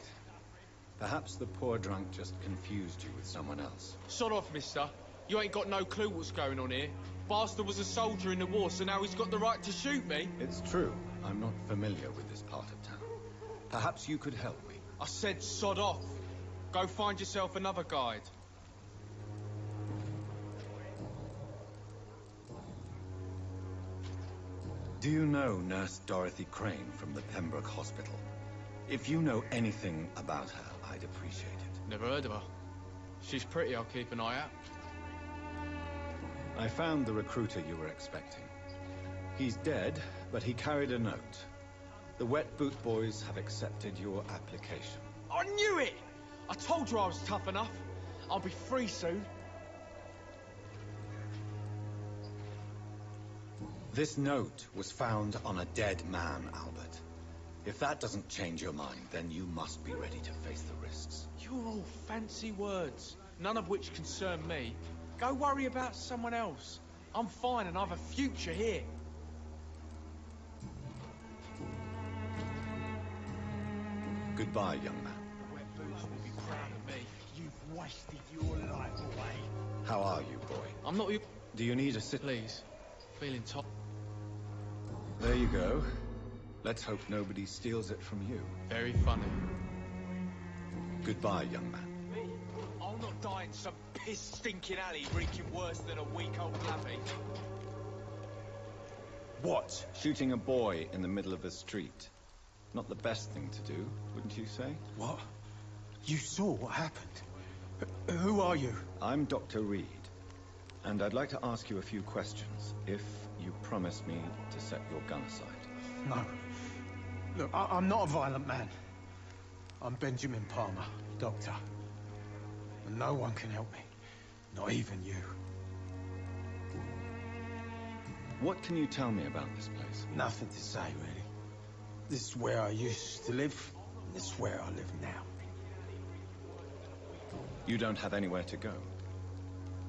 Perhaps the poor drunk just confused you with someone else. Shut off, mister. You ain't got no clue what's going on here. Bastard was a soldier in the war, so now he's got the right to shoot me. It's true. I'm not familiar with this part of town. Perhaps you could help me. I said sod off. Go find yourself another guide. Do you know Nurse Dorothy Crane from the Pembroke Hospital? If you know anything about her, I'd appreciate it. Never heard of her. She's pretty, I'll keep an eye out. I found the recruiter you were expecting. He's dead, but he carried a note. The Wet Boot Boys have accepted your application. I knew it! I told you I was tough enough. I'll be free soon. This note was found on a dead man, Albert. If that doesn't change your mind, then you must be ready to face the risks. You're all fancy words, none of which concern me. Go worry about someone else. I'm fine and I've a future here. Goodbye, young man. The Wet Boots will be proud of me. You've wasted your life away. How are you, boy? I'm not your... Do you need a sit? Please. Feeling top. There you go. Let's hope nobody steals it from you. Very funny. Goodbye, young man. Me? I'll not die in some piss-stinking alley reeking worse than a week-old lavvy. What? Shooting a boy in the middle of the street. Not the best thing to do, wouldn't you say? What? You saw what happened? Who are you? I'm Dr. Reed, and I'd like to ask you a few questions, if you promise me to set your gun aside. No. Look, I'm not a violent man. I'm Benjamin Palmer, doctor. And no one can help me. Not even you. What can you tell me about this place? Nothing to say, really. This is where I used to live, and this is where I live now. You don't have anywhere to go?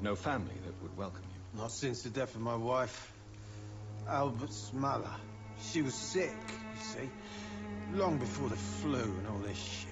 No family that would welcome you? Not since the death of my wife, Albert's mother. She was sick, you see. Long before the flu and all this shit.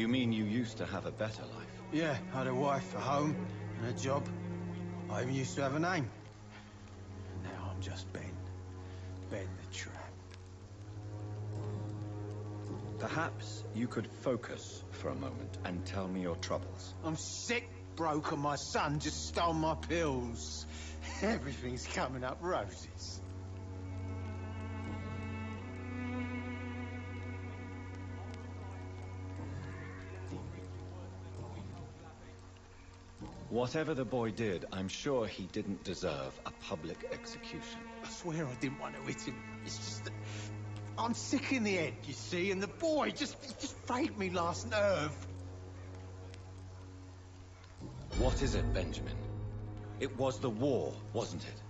You mean you used to have a better life? Yeah, I had a wife, a home, and a job. I even used to have a name. Now I'm just Ben. Ben the Tramp. Perhaps you could focus for a moment and tell me your troubles. I'm sick, broke, and my son just stole my pills. Everything's coming up roses. Whatever the boy did, I'm sure he didn't deserve a public execution. I swear I didn't want to hit him. It's just that I'm sick in the head, you see, and the boy just frayed me last nerve. What is it, Benjamin? It was the war, wasn't it?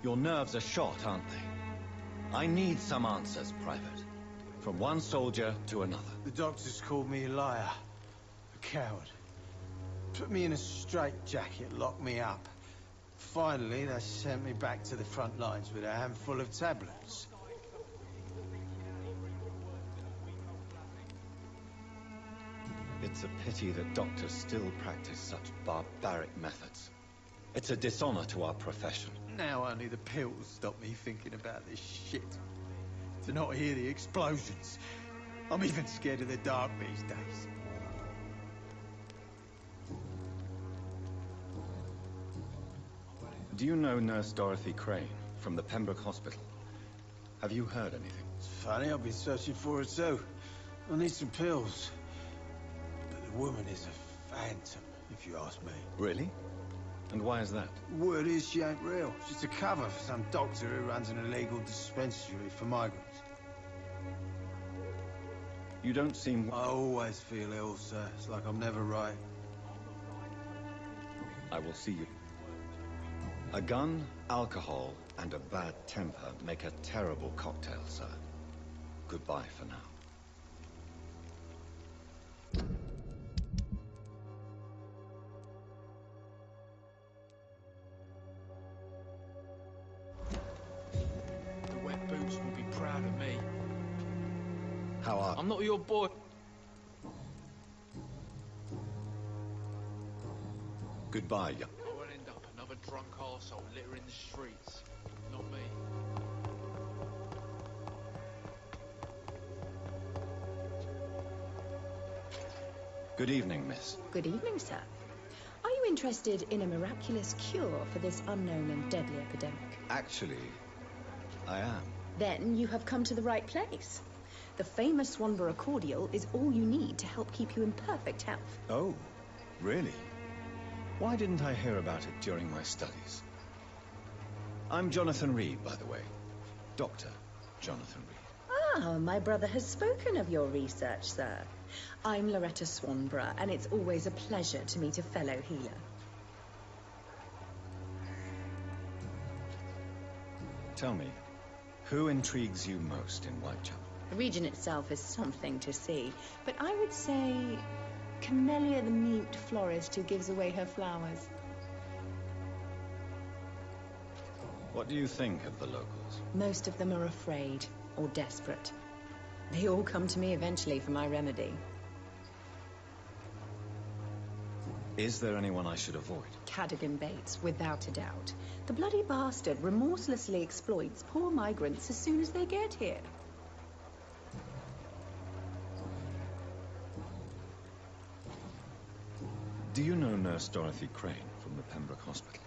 Your nerves are shot, aren't they? I need some answers, Private. From one soldier to another. The doctors called me a liar, a coward. Put me in a straitjacket, locked me up. Finally, they sent me back to the front lines with a handful of tablets. It's a pity that doctors still practice such barbaric methods. It's a dishonor to our profession. Now only the pills stop me thinking about this shit. To not hear the explosions. I'm even scared of the dark these days. Do you know Nurse Dorothy Crane from the Pembroke Hospital? Have you heard anything? It's funny, I've been searching for her too. I need some pills. But the woman is a phantom, if you ask me. Really? And why is that? Word is she ain't real. She's a cover for some doctor who runs an illegal dispensary for migrants. You don't seem... I always feel ill, sir. It's like I'm never right. I will see you. A gun, alcohol, and a bad temper make a terrible cocktail, sir. Goodbye for now. The wet boots will be proud of me. How are... I'm not your boy. Goodbye, young... I won't end up another drunk arsehole littering the streets. Not me. Good evening, miss. Good evening, sir. Are you interested in a miraculous cure for this unknown and deadly epidemic? Actually, I am. Then you have come to the right place. The famous Swanborough cordial is all you need to help keep you in perfect health. Oh, really? Why didn't I hear about it during my studies? I'm Jonathan Reed, by the way. Dr. Jonathan Reed. Ah, my brother has spoken of your research, sir. I'm Loretta Swanborough, and it's always a pleasure to meet a fellow healer. Tell me, who intrigues you most in Whitechapel? The region itself is something to see, but I would say Camellia the mute florist who gives away her flowers. What do you think of the locals? Most of them are afraid or desperate. They all come to me eventually for my remedy. Is there anyone I should avoid? Cadogan Bates, without a doubt. The bloody bastard remorselessly exploits poor migrants as soon as they get here. Do you know Nurse Dorothy Crane from the Pembroke Hospital?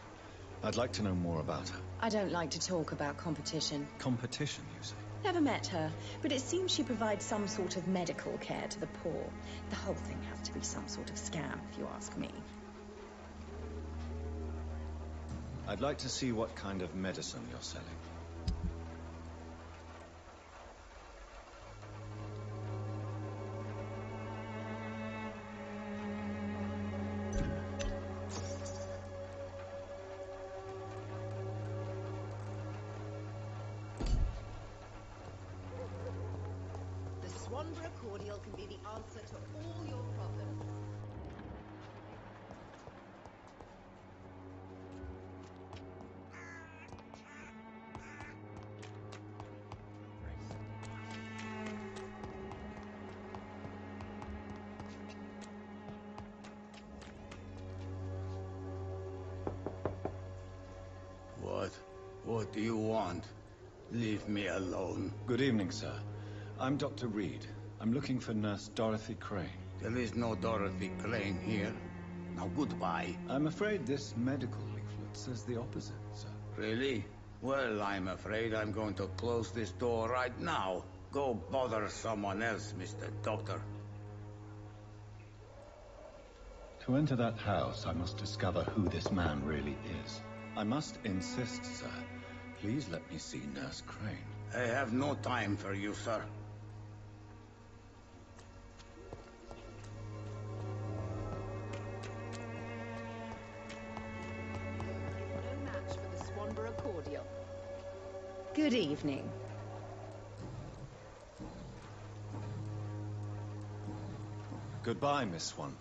I'd like to know more about her. I don't like to talk about competition. Competition, you say? Never met her, but it seems she provides some sort of medical care to the poor. The whole thing has to be some sort of scam, if you ask me. I'd like to see what kind of medicine you're selling. Swanborough cordial can be the answer to all your problems. What do you want? Leave me alone. Good evening, sir. I'm Dr. Reed. I'm looking for Nurse Dorothy Crane. There is no Dorothy Crane here. Now goodbye. I'm afraid this medical leaflet says the opposite, sir. Really? Well, I'm afraid I'm going to close this door right now. Go bother someone else, Mr. Doctor. To enter that house, I must discover who this man really is. I must insist, sir. Please let me see Nurse Crane. I have no time for you, sir. No match for the Swanborough cordial. Good evening. Goodbye, Miss Swan.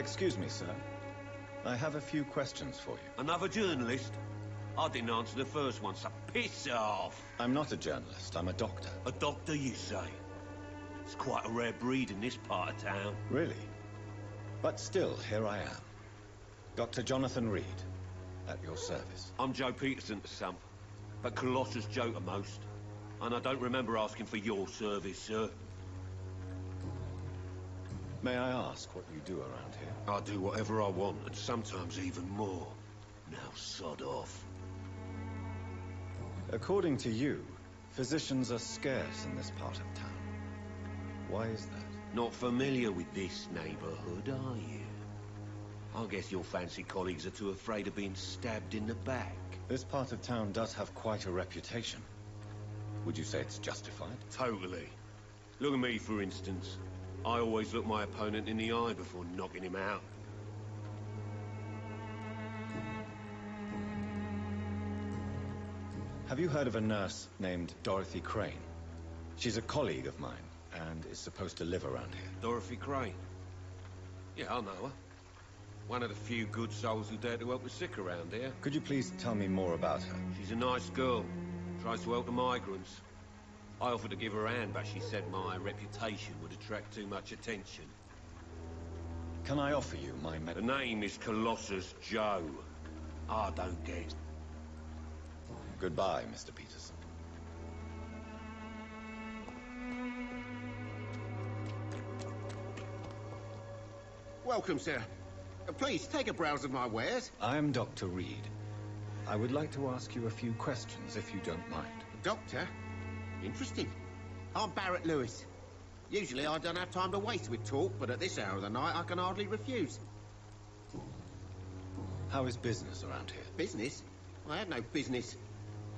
Excuse me, sir. I have a few questions for you. Another journalist? I didn't answer the first one, so piss off! I'm not a journalist, I'm a doctor. A doctor, you say? It's quite a rare breed in this part of town. Really? But still, here I am. Dr. Jonathan Reed, at your service. I'm Joe Peterson to some, but Colossus Joe to most. And I don't remember asking for your service, sir. May I ask what you do around here? I do whatever I want, and sometimes even more. Now sod off. According to you, physicians are scarce in this part of town. Why is that? Not familiar with this neighborhood, are you? I guess your fancy colleagues are too afraid of being stabbed in the back. This part of town does have quite a reputation. Would you say it's justified? Totally. Look at me, for instance. I always look my opponent in the eye before knocking him out. Have you heard of a nurse named Dorothy Crane? She's a colleague of mine, and is supposed to live around here. Dorothy Crane? Yeah, I know her. One of the few good souls who dare to help the sick around here. Could you please tell me more about her? She's a nice girl. Tries to help the migrants. I offered to give her a hand, but she said my reputation would attract too much attention. Can I offer you my The name is Colossus Joe. I don't get. Goodbye, Mr. Peterson. Welcome, sir. Please, take a browse of my wares. I'm Dr. Reed. I would like to ask you a few questions, if you don't mind. Doctor? Interesting. I'm Barrett Lewis. Usually I don't have time to waste with talk, but at this hour of the night I can hardly refuse. How is business around here? Business? I have no business.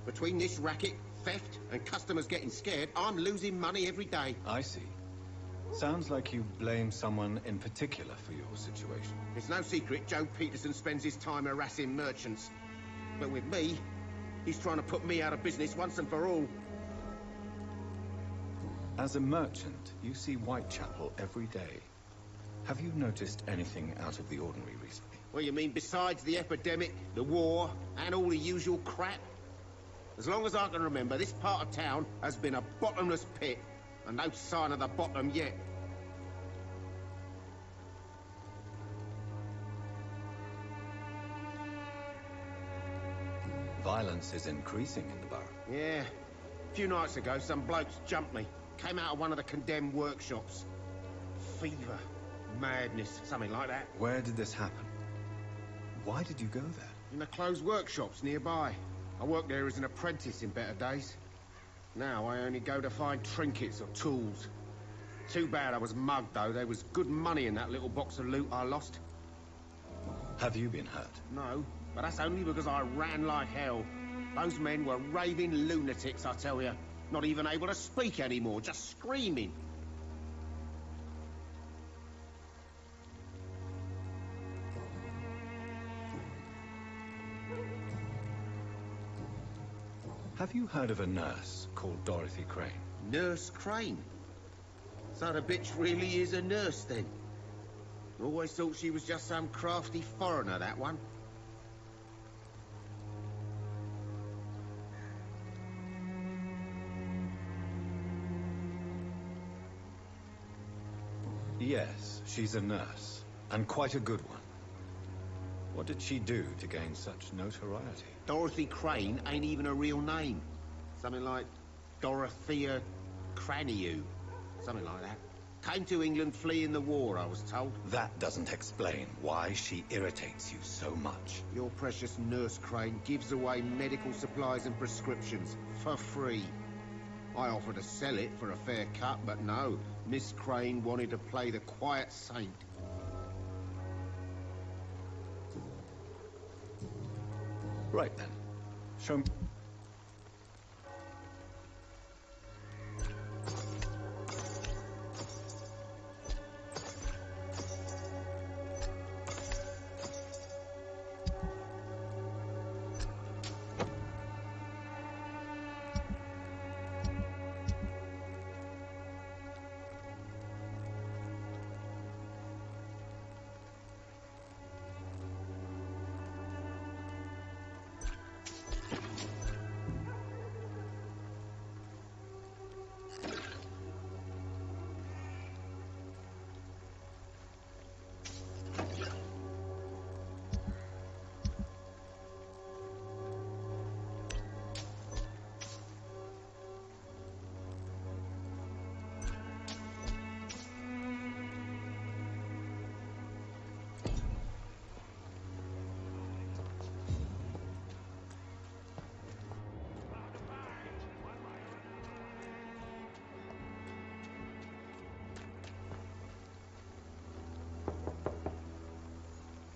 Between this racket, theft, and customers getting scared, I'm losing money every day. I see. Sounds like you blame someone in particular for your situation. It's no secret Joe Peterson spends his time harassing merchants. But with me, he's trying to put me out of business once and for all. As a merchant, you see Whitechapel every day. Have you noticed anything out of the ordinary recently? Well, you mean besides the epidemic, the war, and all the usual crap? As long as I can remember, this part of town has been a bottomless pit, and no sign of the bottom yet. Violence is increasing in the borough. Yeah. A few nights ago, some blokes jumped me. Came out of one of the condemned workshops. Fever. Madness. Something like that. Where did this happen? Why did you go there? In the closed workshops nearby. I worked there as an apprentice in better days. Now I only go to find trinkets or tools. Too bad I was mugged, though. There was good money in that little box of loot I lost. Have you been hurt? No, but that's only because I ran like hell. Those men were raving lunatics, I tell you. Not even able to speak anymore, just screaming. Have you heard of a nurse called Dorothy Crane? Nurse Crane? So the bitch really is a nurse, then? Always thought she was just some crafty foreigner, that one. Yes, she's a nurse, and quite a good one. What did she do to gain such notoriety? Dorothy Crane ain't even a real name. Something like Dorothea Craniu. Something like that. Came to England fleeing the war, I was told. That doesn't explain why she irritates you so much. Your precious Nurse Crane gives away medical supplies and prescriptions for free. I offered to sell it for a fair cut, but no. Miss Crane wanted to play the quiet saint. Right then. Show me.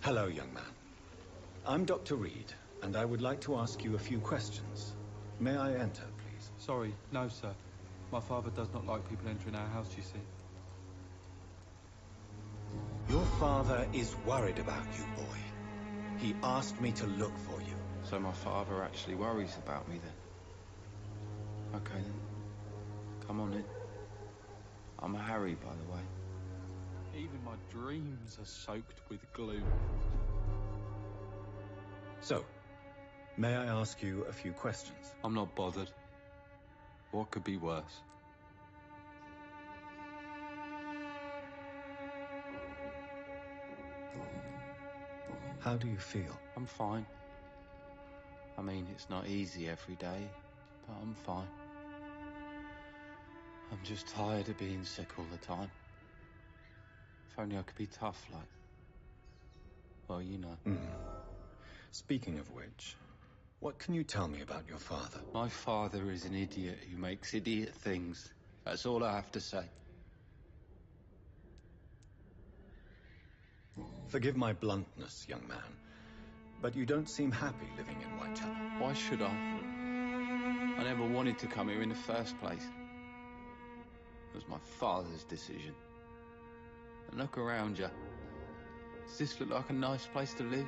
Hello, young man. I'm Dr. Reed, and I would like to ask you a few questions. May I enter, please? Sorry, no, sir. My father does not like people entering our house, you see. Your father is worried about you, boy. He asked me to look for you. So my father actually worries about me, then? Okay, then. Come on in. I'm Harry, by the way. Even my dreams are soaked with gloom. So, may I ask you a few questions? I'm not bothered. What could be worse? How do you feel? I'm fine. I mean, it's not easy every day, but I'm fine. I'm just tired of being sick all the time. If only I could be tough like... Well, you know. Speaking of which, what can you tell me about your father? My father is an idiot who makes idiot things. That's all I have to say. Forgive my bluntness, young man, but you don't seem happy living in Whitechapel. Why should I? I never wanted to come here in the first place. It was my father's decision. And look around you. Does this look like a nice place to live?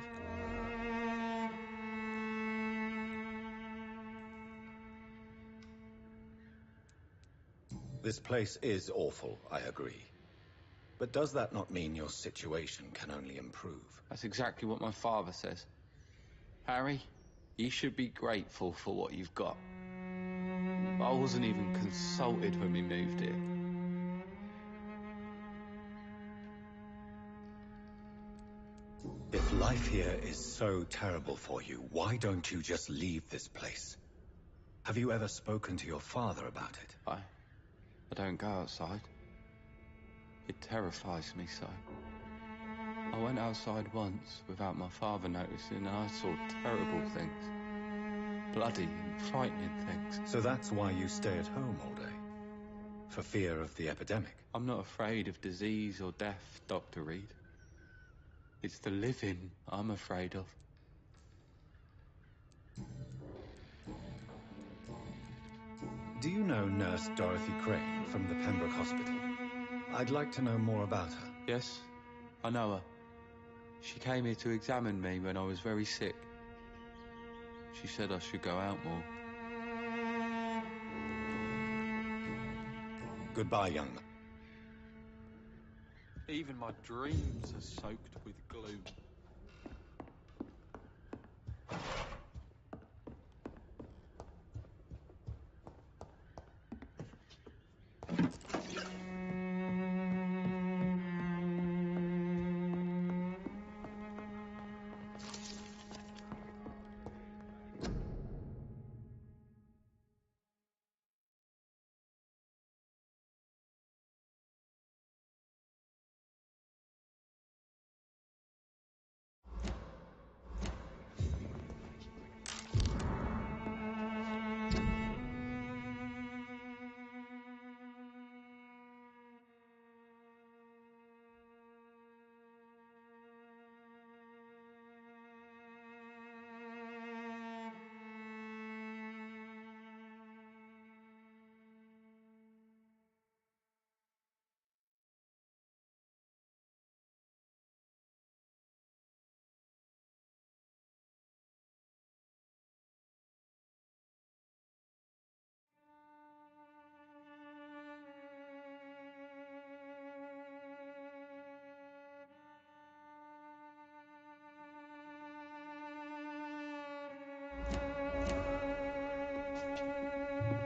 This place is awful, I agree. But does that not mean your situation can only improve? That's exactly what my father says. Harry, you should be grateful for what you've got. I wasn't even consulted when we moved here. If life here is so terrible for you, why don't you just leave this place? Have you ever spoken to your father about it? I don't go outside. It terrifies me so. I went outside once without my father noticing and I saw terrible things. Bloody and frightening things. So that's why you stay at home all day? For fear of the epidemic? I'm not afraid of disease or death, Dr. Reed. It's the living I'm afraid of. Do you know Nurse Dorothy Crane from the Pembroke Hospital? I'd like to know more about her. Yes, I know her. She came here to examine me when I was very sick. She said I should go out more. Goodbye, young man. Even my dreams are soaked with gloom.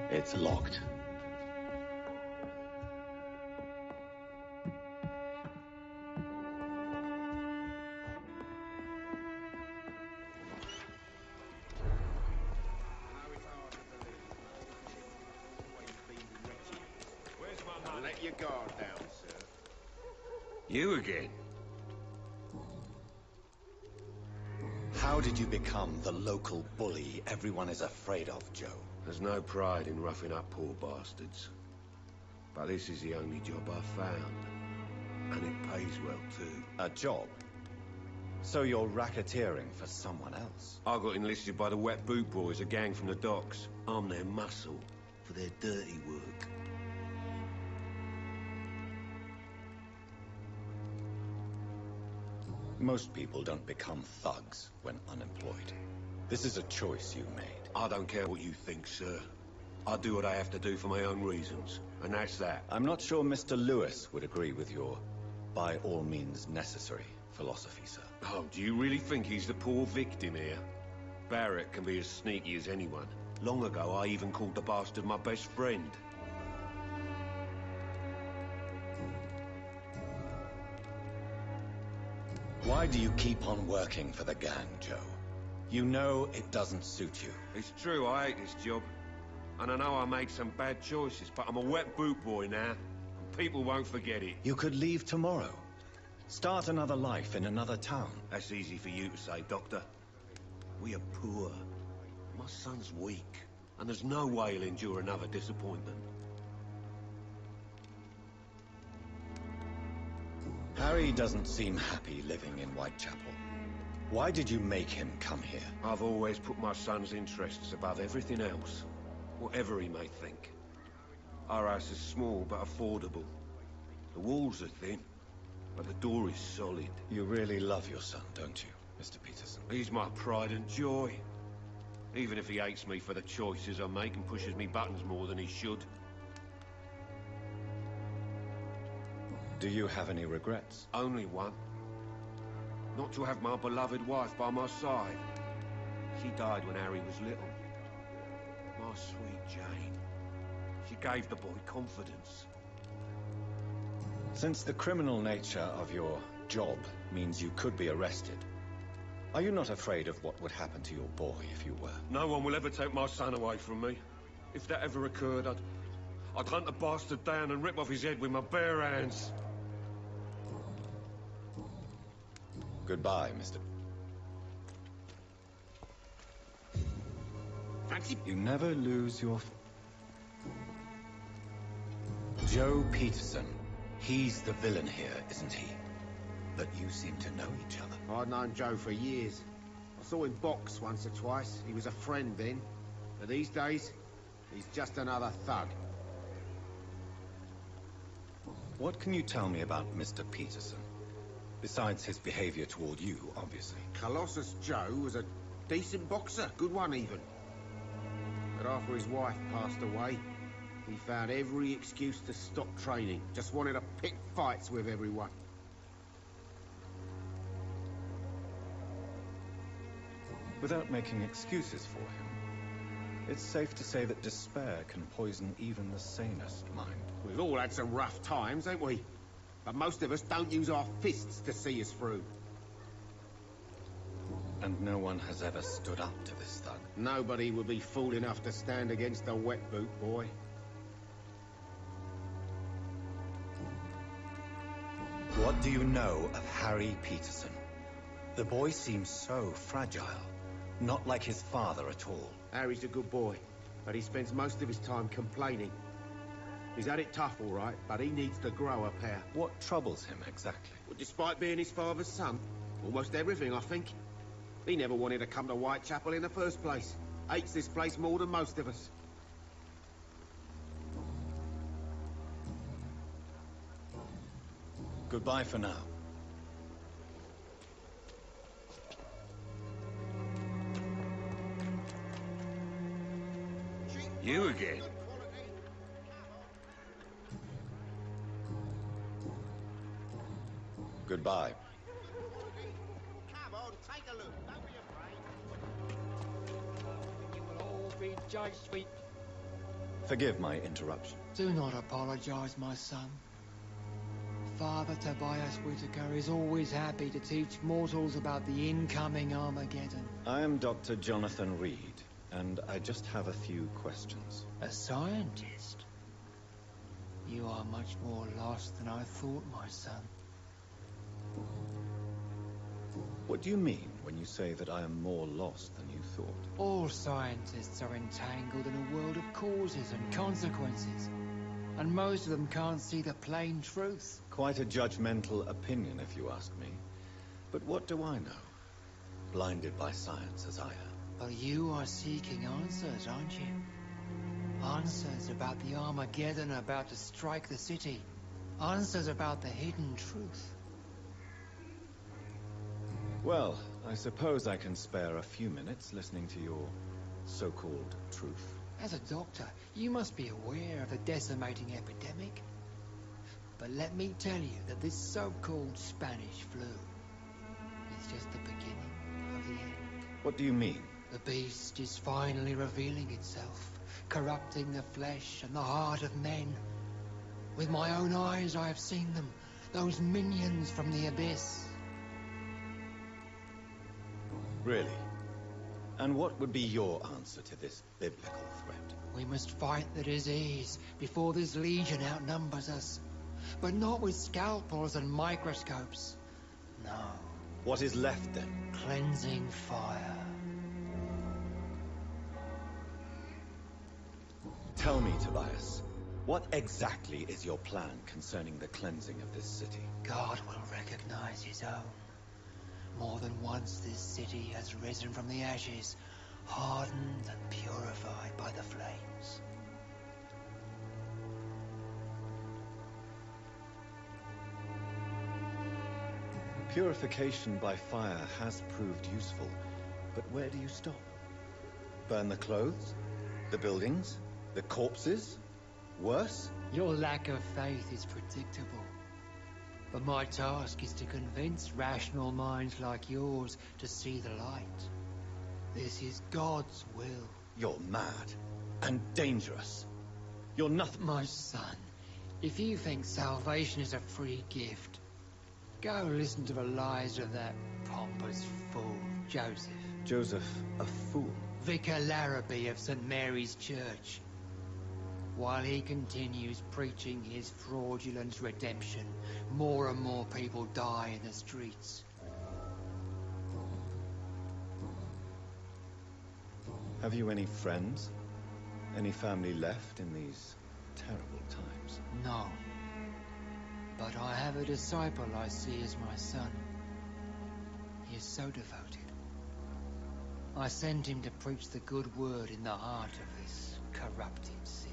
It's locked. Now let your guard down, sir. You again? How did you become the local bully everyone is afraid of, Joe? There's no pride in roughing up poor bastards. But this is the only job I've found. And it pays well, too. A job? So you're racketeering for someone else? I got enlisted by the Wet Boot Boys, a gang from the docks. I'm their muscle for their dirty work. Most people don't become thugs when unemployed. This is a choice you made. I don't care what you think, sir. I do what I have to do for my own reasons, and that's that. I'm not sure Mr. Lewis would agree with your by all means necessary philosophy, sir. Oh, do you really think he's the poor victim here? Barrett can be as sneaky as anyone. Long ago, I even called the bastard my best friend. Why do you keep on working for the gang, Joe? You know it doesn't suit you. It's true, I hate this job. And I know I made some bad choices, but I'm a wet boot boy now, and people won't forget it. You could leave tomorrow. Start another life in another town. That's easy for you to say, Doctor. We are poor. My son's weak, and there's no way he'll endure another disappointment. Harry doesn't seem happy living in Whitechapel. Why did you make him come here? I've always put my son's interests above everything else, whatever he may think. Our house is small but affordable. The walls are thin, but the door is solid. You really love your son, don't you, Mr. Peterson? He's my pride and joy. Even if he hates me for the choices I make and pushes me buttons more than he should. Do you have any regrets? Only one. Not to have my beloved wife by my side. She died when Harry was little. My sweet Jane. She gave the boy confidence. Since the criminal nature of your job means you could be arrested, are you not afraid of what would happen to your boy if you were? No one will ever take my son away from me. If that ever occurred, I'd hunt the bastard down and rip off his head with my bare hands. Goodbye, Mr. Fancy... You never lose your... Joe Peterson. He's the villain here, isn't he? But you seem to know each other. I'd known Joe for years. I saw him box once or twice. He was a friend then. But these days, he's just another thug. What can you tell me about Mr. Peterson? Besides his behavior toward you, obviously. Colossus Joe was a decent boxer, good one even. But after his wife passed away, he found every excuse to stop training. Just wanted to pick fights with everyone. Without making excuses for him, it's safe to say that despair can poison even the sanest mind. We've all had some rough times, ain't we? But most of us don't use our fists to see us through. And no one has ever stood up to this thug. Nobody would be fool enough to stand against a wet boot boy. What do you know of Harry Peterson? The boy seems so fragile. Not like his father at all. Harry's a good boy, but he spends most of his time complaining. He's had it tough, all right, but he needs to grow a pair. What troubles him, exactly? Well, despite being his father's son, almost everything, I think. He never wanted to come to Whitechapel in the first place. Hates this place more than most of us. Goodbye for now. You again? Goodbye. Come on, take a look. Don't be afraid. You will all be judged, sweet. Forgive my interruption. Do not apologize, my son. Father Tobias Whitaker is always happy to teach mortals about the incoming Armageddon. I am Dr. Jonathan Reed, and I just have a few questions. A scientist? You are much more lost than I thought, my son. What do you mean when you say that I am more lost than you thought? All scientists are entangled in a world of causes and consequences, and most of them can't see the plain truth. Quite a judgmental opinion, if you ask me. But what do I know? Blinded by science as I am. But you are seeking answers, aren't you? Answers about the Armageddon about to strike the city. Answers about the hidden truth. Well, I suppose I can spare a few minutes listening to your so-called truth. As a doctor, you must be aware of the decimating epidemic. But let me tell you that this so-called Spanish flu is just the beginning of the end. What do you mean? The beast is finally revealing itself, corrupting the flesh and the heart of men. With my own eyes I have seen them, those minions from the abyss. Really? And what would be your answer to this biblical threat? We must fight the disease before this legion outnumbers us. But not with scalpels and microscopes. No. What is left then? Cleansing fire. Tell me, Tobias, what exactly is your plan concerning the cleansing of this city? God will recognize his own. More than once this city has risen from the ashes, hardened and purified by the flames. Purification by fire has proved useful, but where do you stop? Burn the clothes? The buildings? The corpses? Worse? Your lack of faith is predictable. But my task is to convince rational minds like yours to see the light. This is God's will. You're mad. And dangerous. You're nothing. My son, if you think salvation is a free gift, go listen to the lies of that pompous fool, Joseph. Joseph, a fool? Vicar Larrabee of St. Mary's Church. While he continues preaching his fraudulent redemption, more and more people die in the streets. Have you any friends? Any family left in these terrible times? No. But I have a disciple I see as my son. He is so devoted. I sent him to preach the good word in the heart of this corrupted city.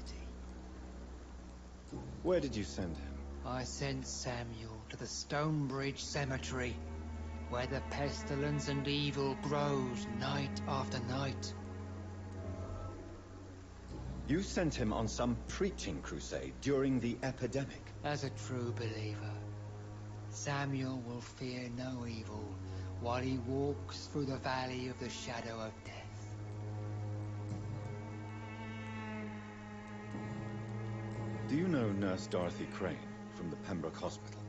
Where did you send him? I sent Samuel to the Stonebridge Cemetery, where the pestilence and evil grows night after night. You sent him on some preaching crusade during the epidemic. As a true believer, Samuel will fear no evil while he walks through the valley of the shadow of death. Do you know Nurse Dorothy Crane from the Pembroke Hospital?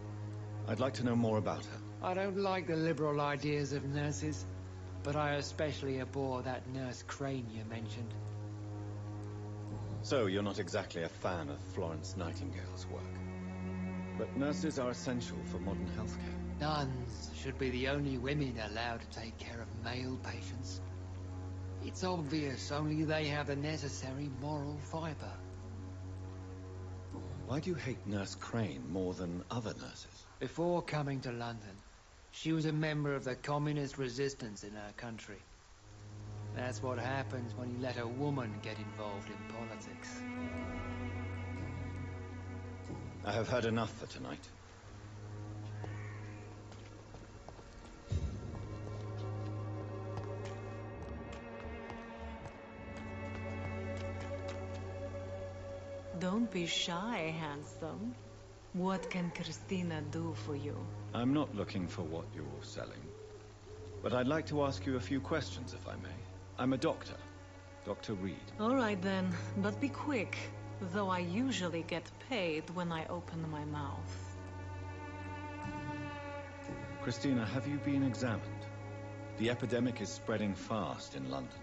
I'd like to know more about her. I don't like the liberal ideas of nurses, but I especially abhor that Nurse Crane you mentioned. So, you're not exactly a fan of Florence Nightingale's work. But nurses are essential for modern healthcare. Nuns should be the only women allowed to take care of male patients. It's obvious only they have the necessary moral fiber. Why do you hate Nurse Crane more than other nurses? Before coming to London, she was a member of the communist resistance in her country. That's what happens when you let a woman get involved in politics. I have heard enough for tonight. Don't be shy, handsome. What can Christina do for you? I'm not looking for what you're selling. But I'd like to ask you a few questions, if I may. I'm a doctor. Dr. Reed. All right then, but be quick. Though I usually get paid when I open my mouth. Christina, have you been examined? The epidemic is spreading fast in London,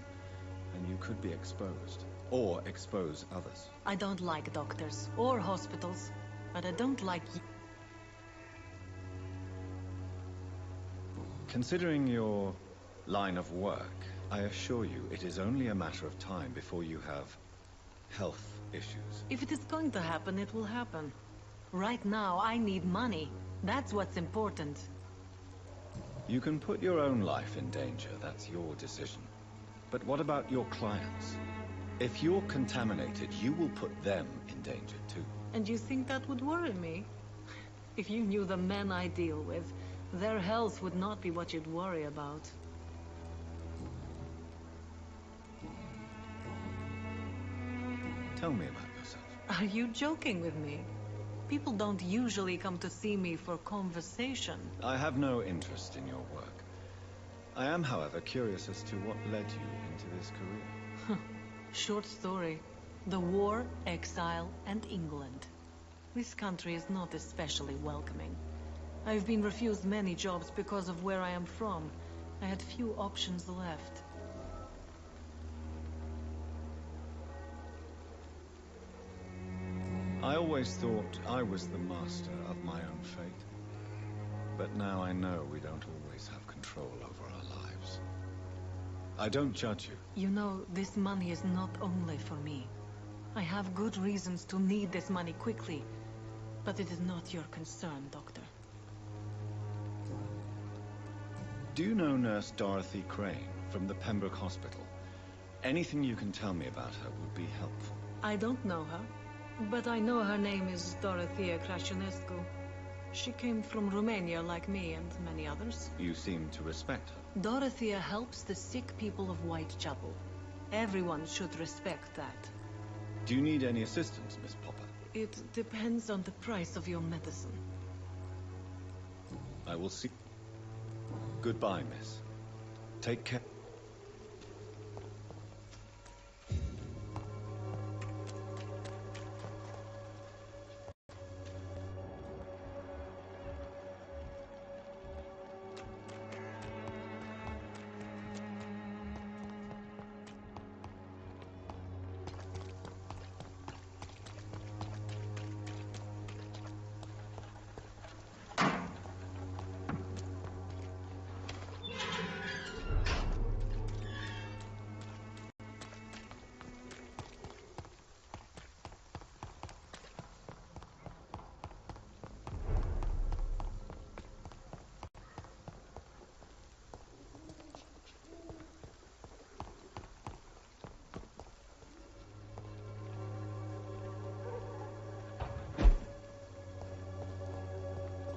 and you could be exposed. Or expose others. I don't like doctors or hospitals, but I don't like you. Considering your line of work, I assure you it is only a matter of time before you have health issues. If it is going to happen, it will happen. Right now, I need money. That's what's important. You can put your own life in danger, that's your decision. But what about your clients? If you're contaminated, you will put them in danger too. And you think that would worry me? If you knew the men I deal with, their health would not be what you'd worry about. Tell me about yourself. Are you joking with me? People don't usually come to see me for conversation. I have no interest in your work. I am, however, curious as to what led you into this career. Short story. The war, exile, and England. This country is not especially welcoming. I've been refused many jobs because of where I am from. I had few options left. I always thought I was the master of my own fate. But now I know we don't always have control over our lives. I don't judge you. You know, this money is not only for me. I have good reasons to need this money quickly. But it is not your concern, Doctor. Do you know Nurse Dorothy Crane from the Pembroke Hospital? Anything you can tell me about her would be helpful. I don't know her, but I know her name is Dorothea Crăciunescu. She came from Romania like me and many others. You seem to respect her. Dorothea helps the sick people of Whitechapel. Everyone should respect that. Do you need any assistance, Miss Popper? It depends on the price of your medicine. I will see. Goodbye, miss. Take care.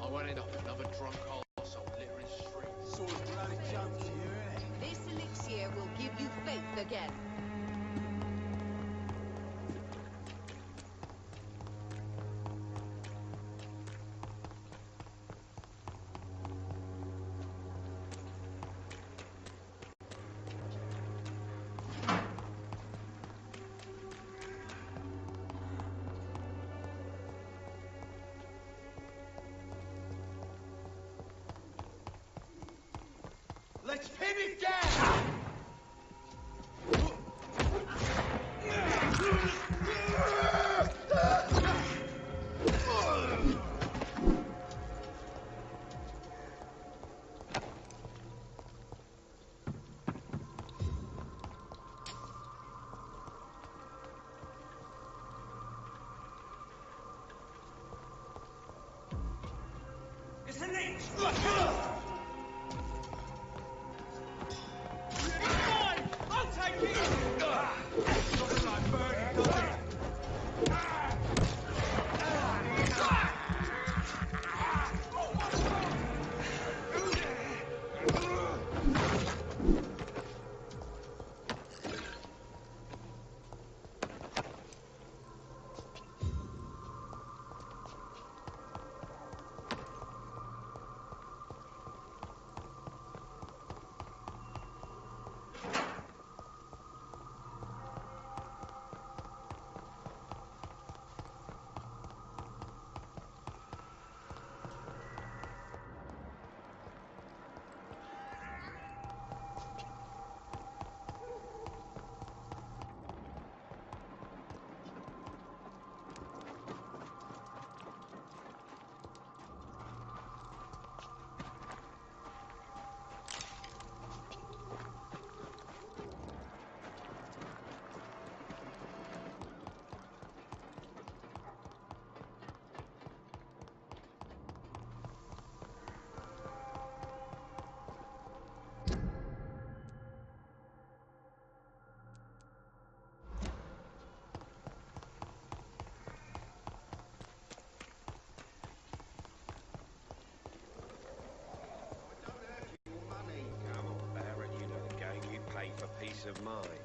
I won't end up another drunk arsehole littering streets. Sort of bloody jump to you, innit? This elixir will give you faith again. Let's pin it down! It's an inch! I'll take it! Looks like Birdie, doesn't it? of mine.